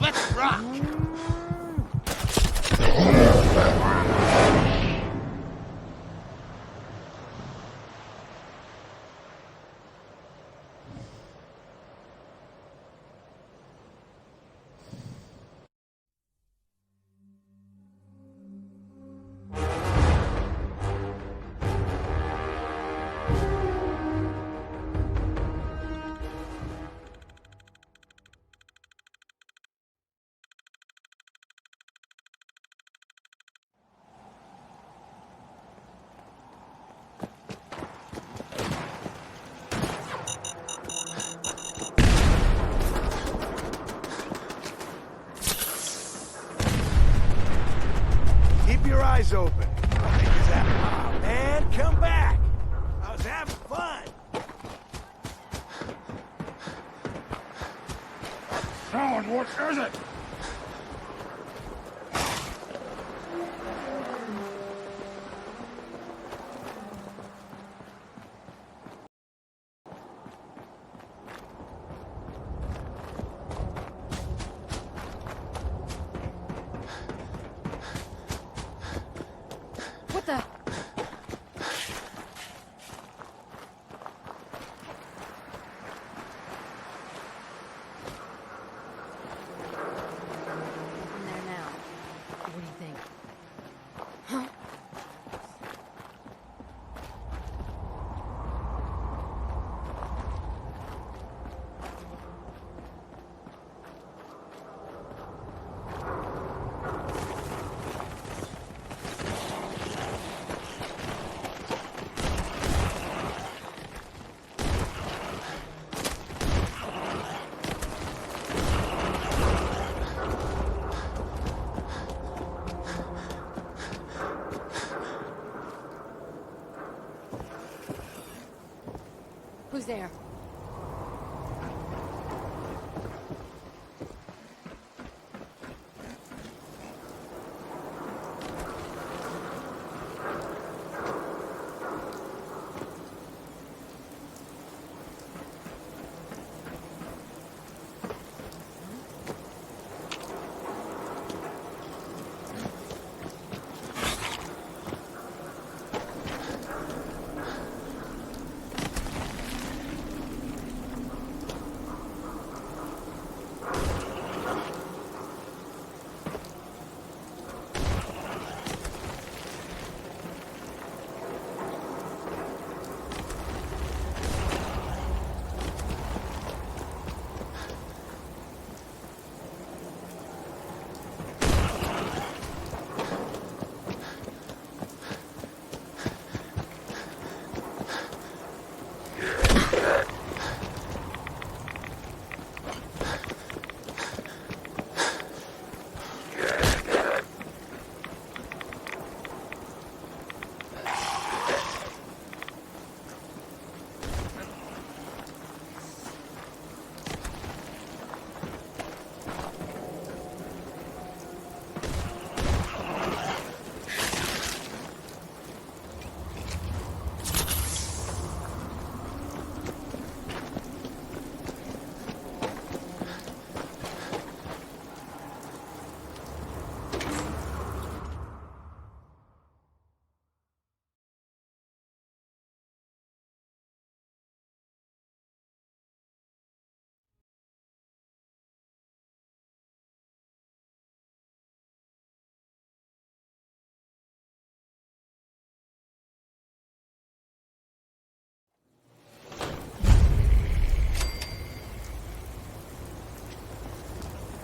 Let's rock! Keep your eyes open. I'll make this happen. Aw, man, come back! I was having fun! Someone, what is it? What the? In there now. What do you think? Huh? Who's there?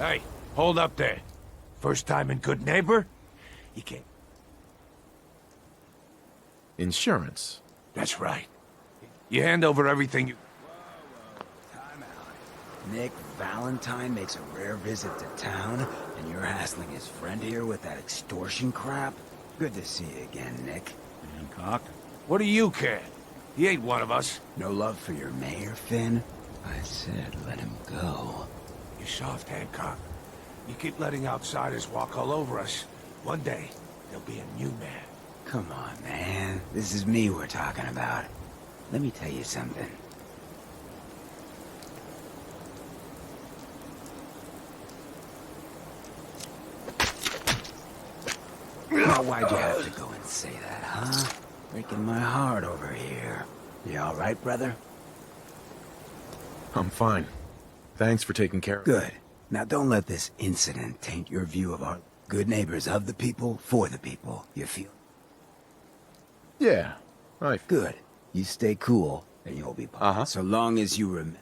Hey, hold up there. First time in Good Neighbor? You can't... Insurance. That's right. You hand over everything you... Time out. Nick Valentine makes a rare visit to town, and you're hassling his friend here with that extortion crap? Good to see you again, Nick. Hancock? What do you care? He ain't one of us. No love for your mayor, Finn? I said let him go. You're soft, Hancock. You keep letting outsiders walk all over us. One day, there'll be a new man. Come on, man. This is me we're talking about. Let me tell you something. Now, why'd you have to go and say that, huh? Breaking my heart over here. You all right, brother? I'm fine. Thanks for taking care of me. Good. Now, don't let this incident taint your view of our good neighbors of the people, for the people. You feel? Yeah, Good. You stay cool, and you'll be fine. So long as you remember.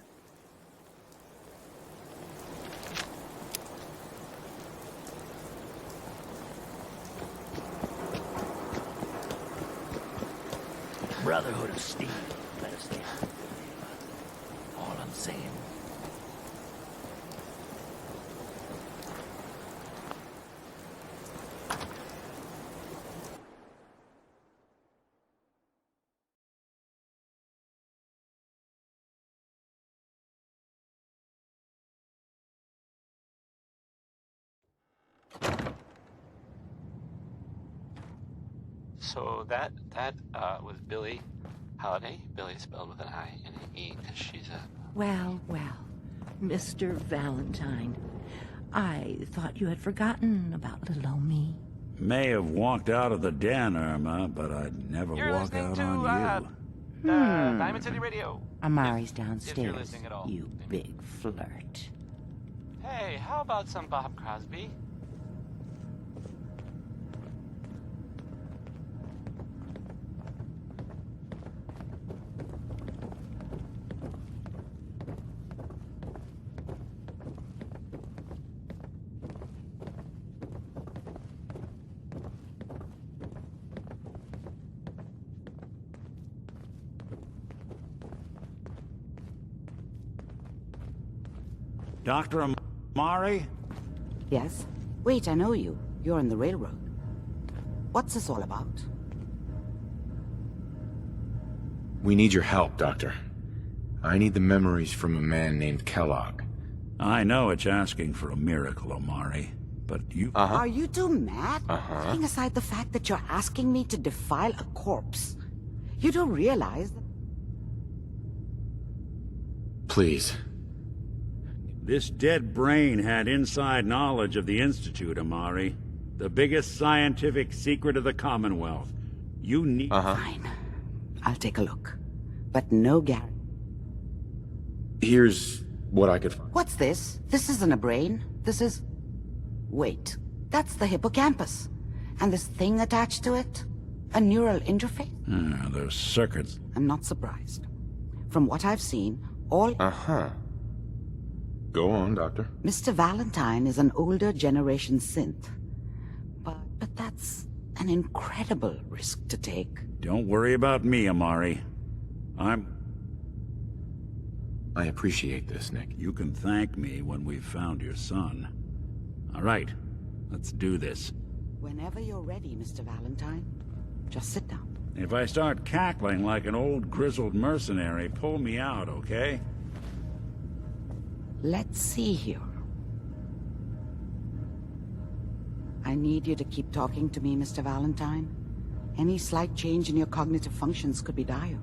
Brotherhood of Steel. Better stay out of the way. All I'm saying. So that was Billie Holiday. Billie spelled with an I and an E because she's a... Well, Mr. Valentine. I thought you had forgotten about little old me. May have walked out of the den, Irma, but I'd never walk out on you. Diamond City Radio. Amari's If you're downstairs, listening at all. you big flirt. Hey, how about some Bob Crosby? Dr. Amari? Yes? Wait, I know you. You're on the railroad. What's this all about? We need your help, Doctor. I need the memories from a man named Kellogg. I know it's asking for a miracle, Amari, but you... Are you two mad? Putting aside the fact that you're asking me to defile a corpse, you don't realize that... Please. This dead brain had inside knowledge of the Institute, Amari. The biggest scientific secret of the Commonwealth. You need... Fine. I'll take a look. But no guarantee. Here's what I could find. What's this? This isn't a brain. This is... Wait. That's the hippocampus. And this thing attached to it? A neural interface? Those circuits. I'm not surprised. From what I've seen, all... Go on, Doctor. Mr. Valentine is an older generation synth. But that's an incredible risk to take. Don't worry about me, Amari. I appreciate this, Nick. You can thank me when we've found your son. All right, let's do this. Whenever you're ready, Mr. Valentine. Just sit down. If I start cackling like an old grizzled mercenary, pull me out, okay? Let's see here. I need you to keep talking to me, Mr. Valentine. Any slight change in your cognitive functions could be dire.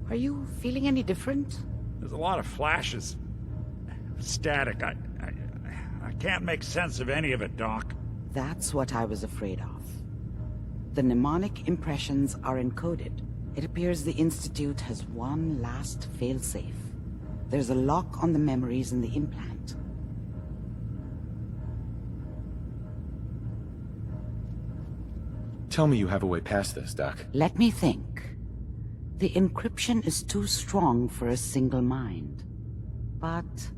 Are you feeling any different? There's a lot of flashes. Static. I can't make sense of any of it, Doc. That's what I was afraid of. The mnemonic impressions are encoded. It appears the Institute has one last failsafe. There's a lock on the memories in the implant. Tell me you have a way past this, Doc. Let me think. The encryption is too strong for a single mind. But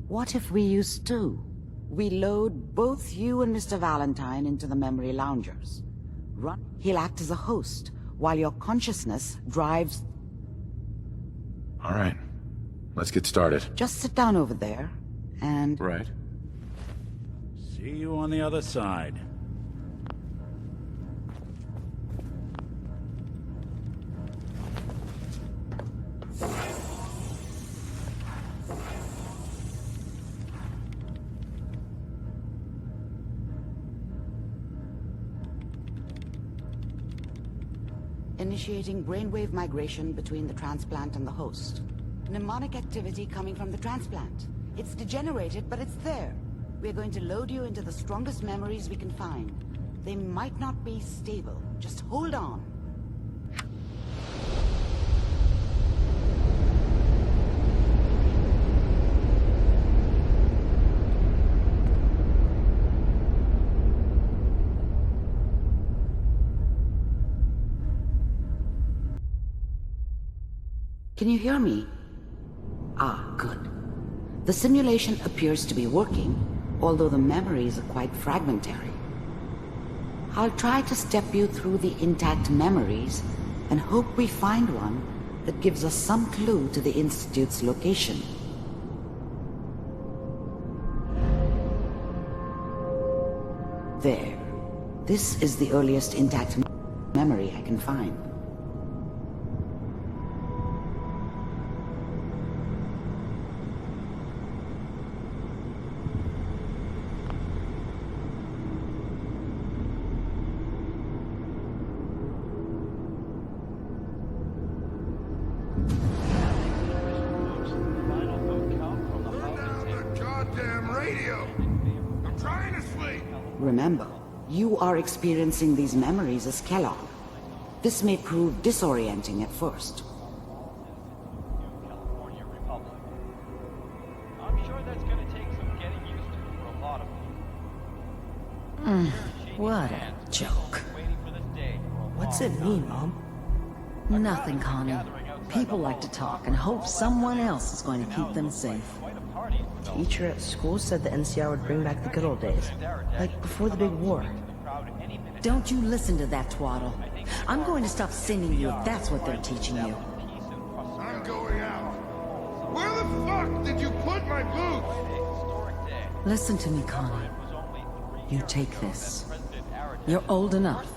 what if we use two? We load both you and Mr. Valentine into the memory loungers. He'll act as a host, while your consciousness drives... All right. Let's get started. Just sit down over there, and... Right. See you on the other side. Initiating brainwave migration between the transplant and the host. Mnemonic activity coming from the transplant. It's degenerated, but it's there. We're going to load you into the strongest memories we can find. They might not be stable. Just hold on. Can you hear me? Ah, good. The simulation appears to be working, although the memories are quite fragmentary. I'll try to step you through the intact memories and hope we find one that gives us some clue to the Institute's location. There. This is the earliest intact memory I can find. Remember, you are experiencing these memories as Kellogg. This may prove disorienting at first. I'm sure that's going to take some getting used to for a lot of them. What a joke. What's it mean, Mom? Nothing, Connie. People like to talk and hope someone else is going to keep them safe. Teacher at school said the NCR would bring back the good old days, like before the big war. Don't you listen to that twaddle. I'm going to stop sending you if that's what they're teaching you. I'm going out. Where the fuck did you put my boots? Listen to me, Connie. You take this. You're old enough.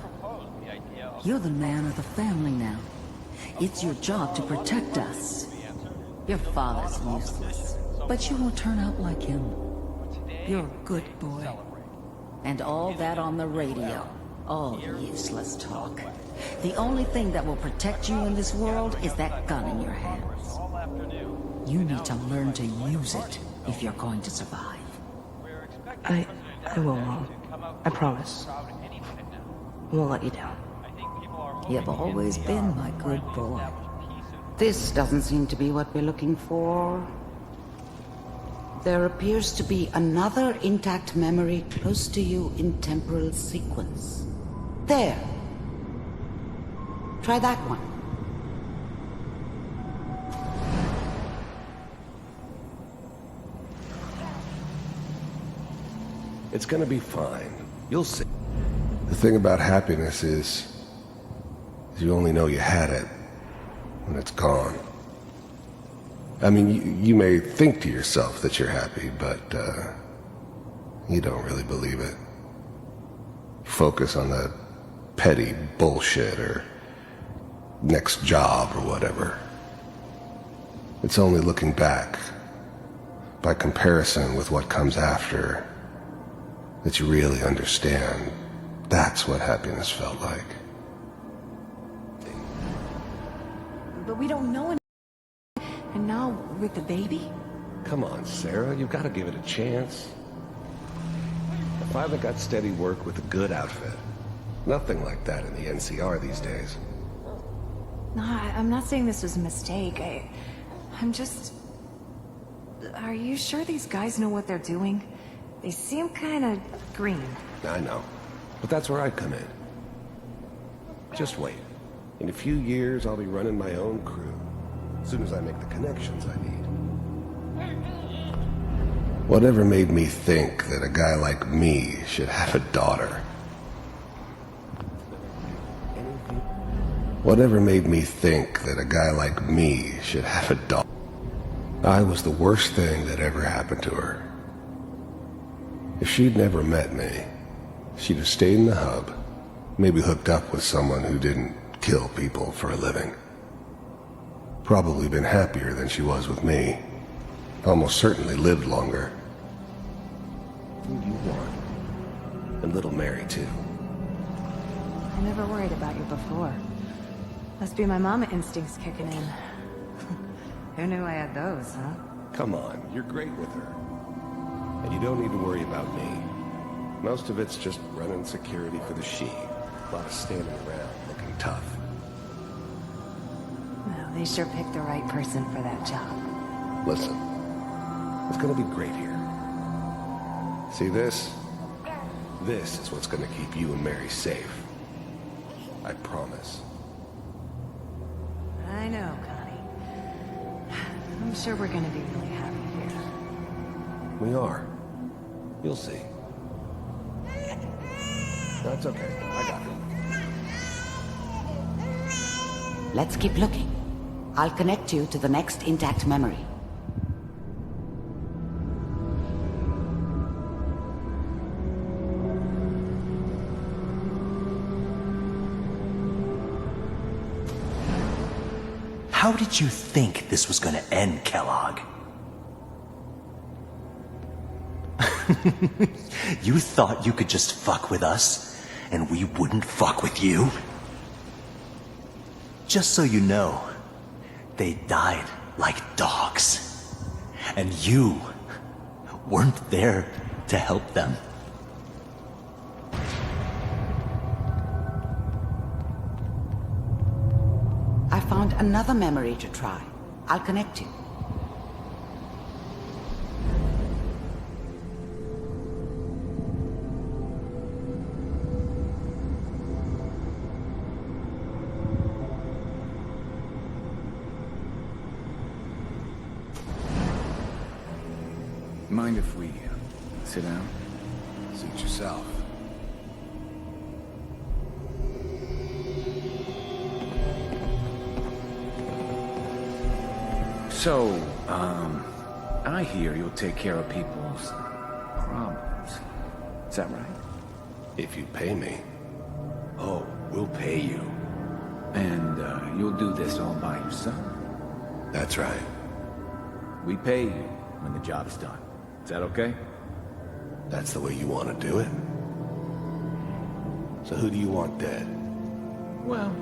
You're the man of the family now. It's your job to protect us. Your father's useless, but you won't turn out like him. You're a good boy. And all that on the radio. All useless talk. The only thing that will protect you in this world is that gun in your hands. You need to learn to use it if you're going to survive. I will, Mom. I promise. I won't let you down. You've always been my good boy. This doesn't seem to be what we're looking for. There appears to be another intact memory close to you in temporal sequence. There. Try that one. It's gonna be fine. You'll see. The thing about happiness is you only know you had it when it's gone. I mean, you may think to yourself that you're happy, but you don't really believe it. Focus on that petty bullshit or next job or whatever. It's only looking back, by comparison with what comes after, that you really understand. That's what happiness felt like. But we don't know anything. And now, with the baby? Come on, Sarah, you've got to give it a chance. I finally got steady work with a good outfit. Nothing like that in the NCR these days. No, I'm not saying this was a mistake. I'm just... Are you sure these guys know what they're doing? They seem kind of green. I know, but that's where I come in. Just wait. In a few years, I'll be running my own crew. As soon as I make the connections I need. Whatever made me think that a guy like me should have a daughter? Whatever made me think that a guy like me should have a daughter? I was the worst thing that ever happened to her. If she'd never met me, she'd have stayed in the hub, maybe hooked up with someone who didn't kill people for a living. Probably been happier than she was with me. Almost certainly lived longer. Who you want? And little Mary, too. I never worried about you before. Must be my mama instincts kicking in. Who knew I had those, huh? Come on, you're great with her. And you don't need to worry about me. Most of it's just running security for the she. A lot of standing around looking tough. Well, they sure picked the right person for that job. Listen, it's gonna be great here. See this? This is what's gonna keep you and Mary safe. I promise. I know, Connie. I'm sure we're gonna be really happy here. We are. You'll see. That's okay. I got it. Let's keep looking. I'll connect you to the next intact memory. How did you think this was gonna end, Kellogg? You thought you could just fuck with us, and we wouldn't fuck with you? Just so you know, they died like dogs. And you weren't there to help them. I found another memory to try. I'll connect you. Mind if we sit down? Suit yourself. So, I hear you'll take care of people's problems. Is that right? If you pay me. Oh, we'll pay you. And, you'll do this all by yourself? That's right. We pay you when the job's done. Is that okay? That's the way you want to do it? So who do you want dead? Well,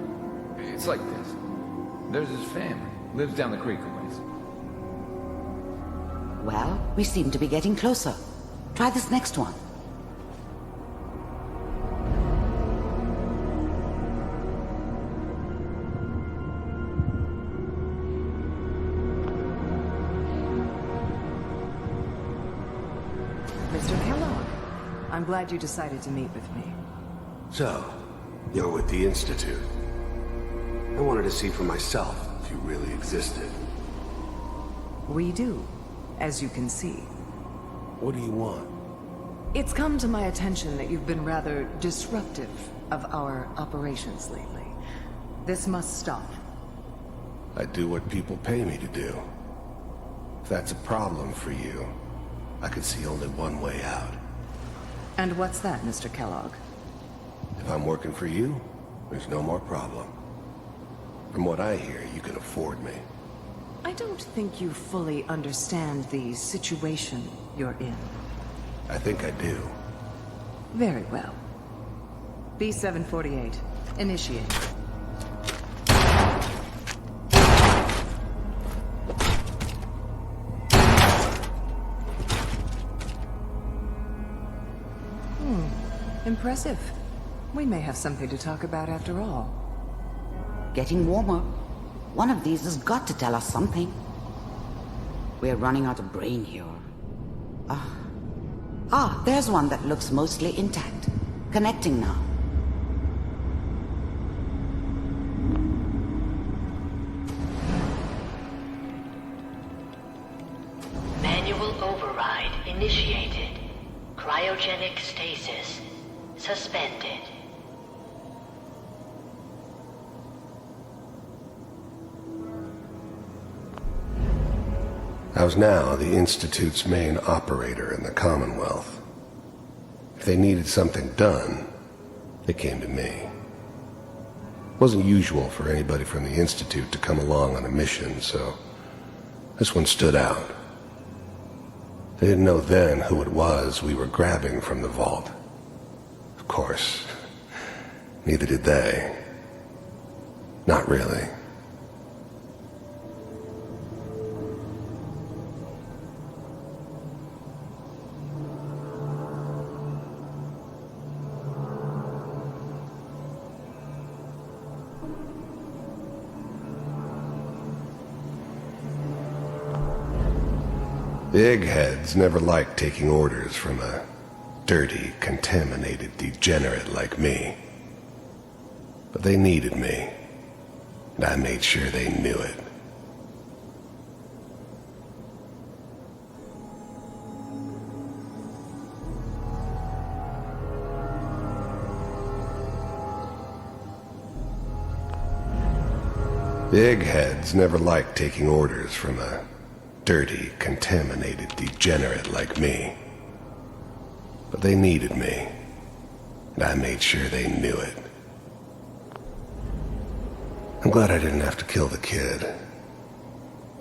it's like this. There's his family. Lives down the creek a ways. Well, we seem to be getting closer. Try this next one. Mr. Kellogg, I'm glad you decided to meet with me. So, you're with the Institute. I wanted to see for myself if you really existed. We do, as you can see. What do you want? It's come to my attention that you've been rather disruptive of our operations lately. This must stop. I do what people pay me to do. If that's a problem for you, I could see only one way out. And what's that, Mr. Kellogg? If I'm working for you, there's no more problem. From what I hear, you can afford me. I don't think you fully understand the situation you're in. I think I do. Very well. B-748, initiate. Impressive. We may have something to talk about after all. Getting warmer. One of these has got to tell us something. We're running out of brain here. There's one that looks mostly intact. Connecting now. Manual Manual override initiated. Cryogenic stasis suspended. I was now the Institute's main operator in the Commonwealth. If they needed something done, they came to me. It wasn't usual for anybody from the Institute to come along on a mission, so this one stood out. They didn't know then who it was we were grabbing from the vault. Of course, neither did they. Not really. The eggheads never liked taking orders from a dirty, contaminated degenerate like me. But they needed me, and I made sure they knew it. The eggheads never liked taking orders from a dirty, contaminated degenerate like me. But they needed me, and I made sure they knew it. I'm glad I didn't have to kill the kid.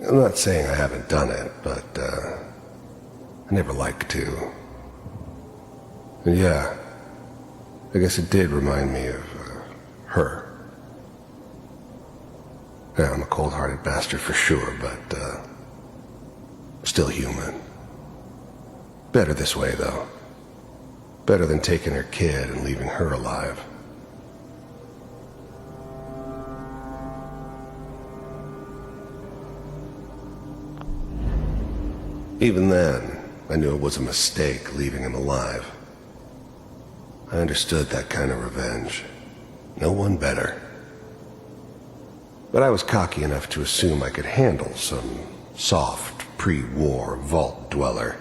I'm not saying I haven't done it, but, I never like to. And yeah, I guess it did remind me of, her. Yeah, I'm a cold-hearted bastard for sure, but, still human. Better this way, though. Better than taking her kid and leaving her alive. Even then, I knew it was a mistake leaving him alive. I understood that kind of revenge. No one better. But I was cocky enough to assume I could handle some soft, pre-war vault dweller,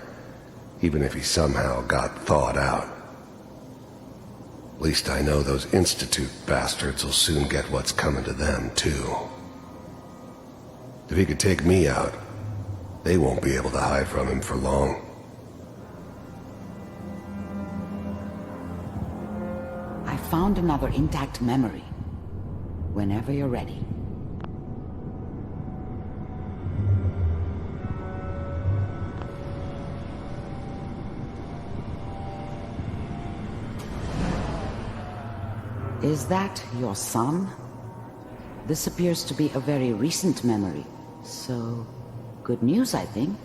even if he somehow got thawed out. At least I know those Institute bastards will soon get what's coming to them, too. If he could take me out, they won't be able to hide from him for long. I found another intact memory. Whenever you're ready. Is that your son? This appears to be a very recent memory, so good news, I think.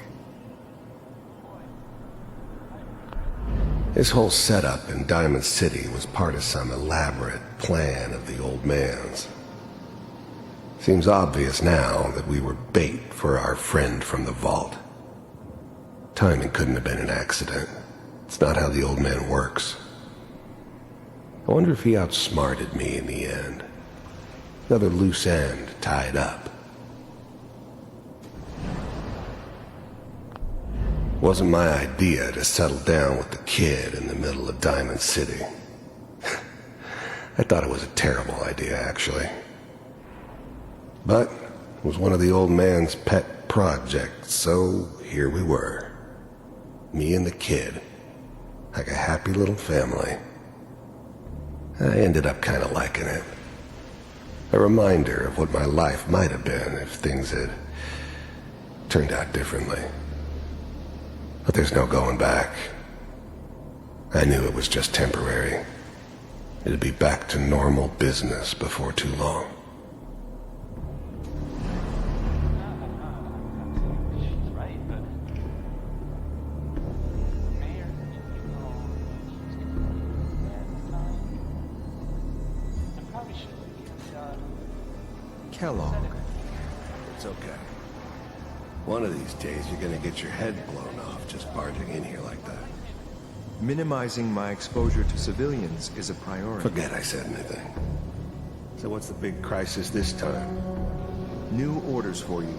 His whole setup in Diamond City was part of some elaborate plan of the old man's. Seems obvious now that we were bait for our friend from the vault. Timing couldn't have been an accident. It's not how the old man works. I wonder if he outsmarted me in the end. Another loose end tied up. Wasn't my idea to settle down with the kid in the middle of Diamond City. I thought it was a terrible idea, actually. But it was one of the old man's pet projects, so here we were. Me and the kid, like a happy little family. I ended up kind of liking it. A reminder of what my life might have been if things had turned out differently. But there's no going back. I knew it was just temporary. It'd be back to normal business before too long. Kellogg. It's okay. One of these days you're gonna get your head blown off just barging in here like that. Minimizing my exposure to civilians is a priority. Forget I said anything. So what's the big crisis this time? New orders for you.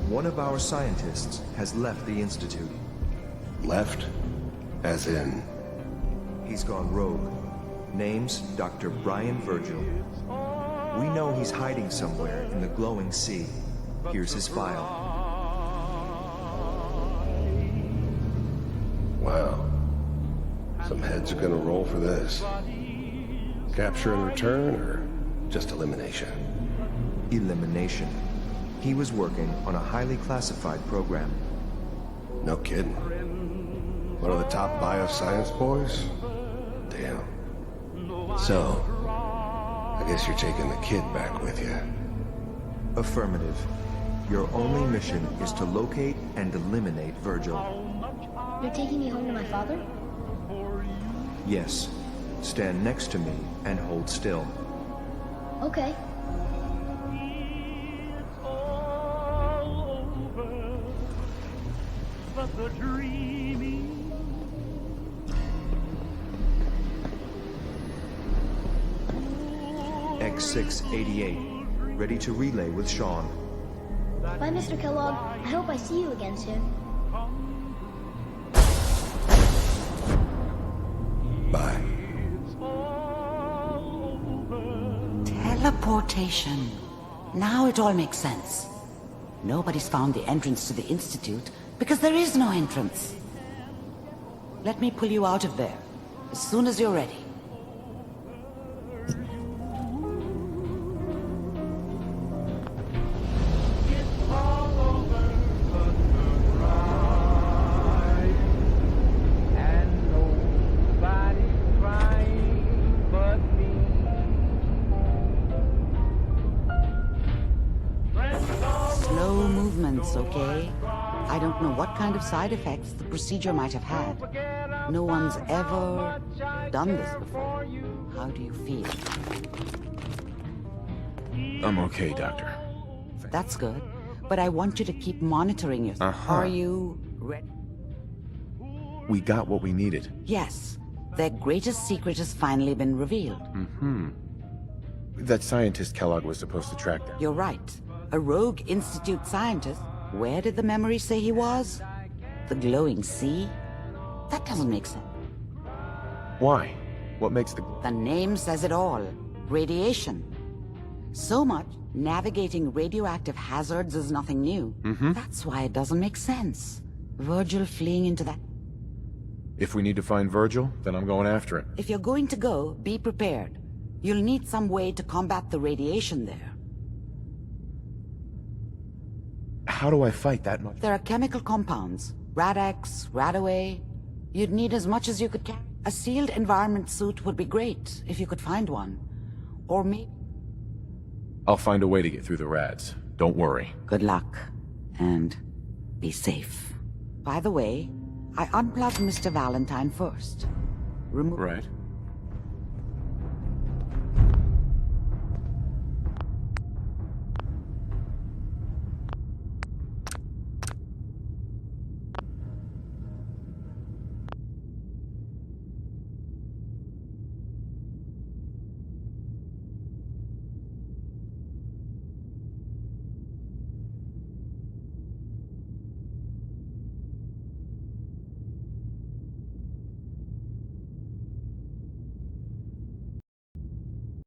One of our scientists has left the Institute. Left? As in... He's gone rogue. Name's Dr. Brian Virgil. We know he's hiding somewhere in the glowing sea. Here's his file. Wow. Some heads are gonna roll for this. Capture and return, or just elimination? Elimination. He was working on a highly classified program. No kidding. One of the top bioscience boys? Damn. So, I guess you're taking the kid back with you. Affirmative. Your only mission is to locate and eliminate Virgil. You're taking me home to my father? Yes. Stand next to me and hold still. Okay. X688. Ready to relay with Sean. Bye, Mr. Kellogg. I hope I see you again soon. Bye. Teleportation. Now it all makes sense. Nobody's found the entrance to the Institute because there is no entrance. Let me pull you out of there as soon as you're ready. Slow movements, okay? I don't know what kind of side effects the procedure might have had. No one's ever done this before. How do you feel? I'm okay, Doctor. That's good. But I want you to keep monitoring yourself. Are you ready? We got what we needed. Yes. Their greatest secret has finally been revealed. Mm-hmm. That scientist Kellogg was supposed to track down. You're right. A rogue Institute scientist. Where did the memory say he was? The glowing sea? That doesn't make sense. Why? What makes the... The name says it all. Radiation. So much, navigating radioactive hazards is nothing new. Mm-hmm. That's why it doesn't make sense. Virgil fleeing into that... If we need to find Virgil, then I'm going after him. If you're going to go, be prepared. You'll need some way to combat the radiation there. How do I fight that much? There are chemical compounds. Rad-X, Radaway. You'd need as much as you could carry. A sealed environment suit would be great, if you could find one. Or maybe... I'll find a way to get through the rads. Don't worry. Good luck. And be safe. By the way, I unplugged Mr. Valentine first. Right.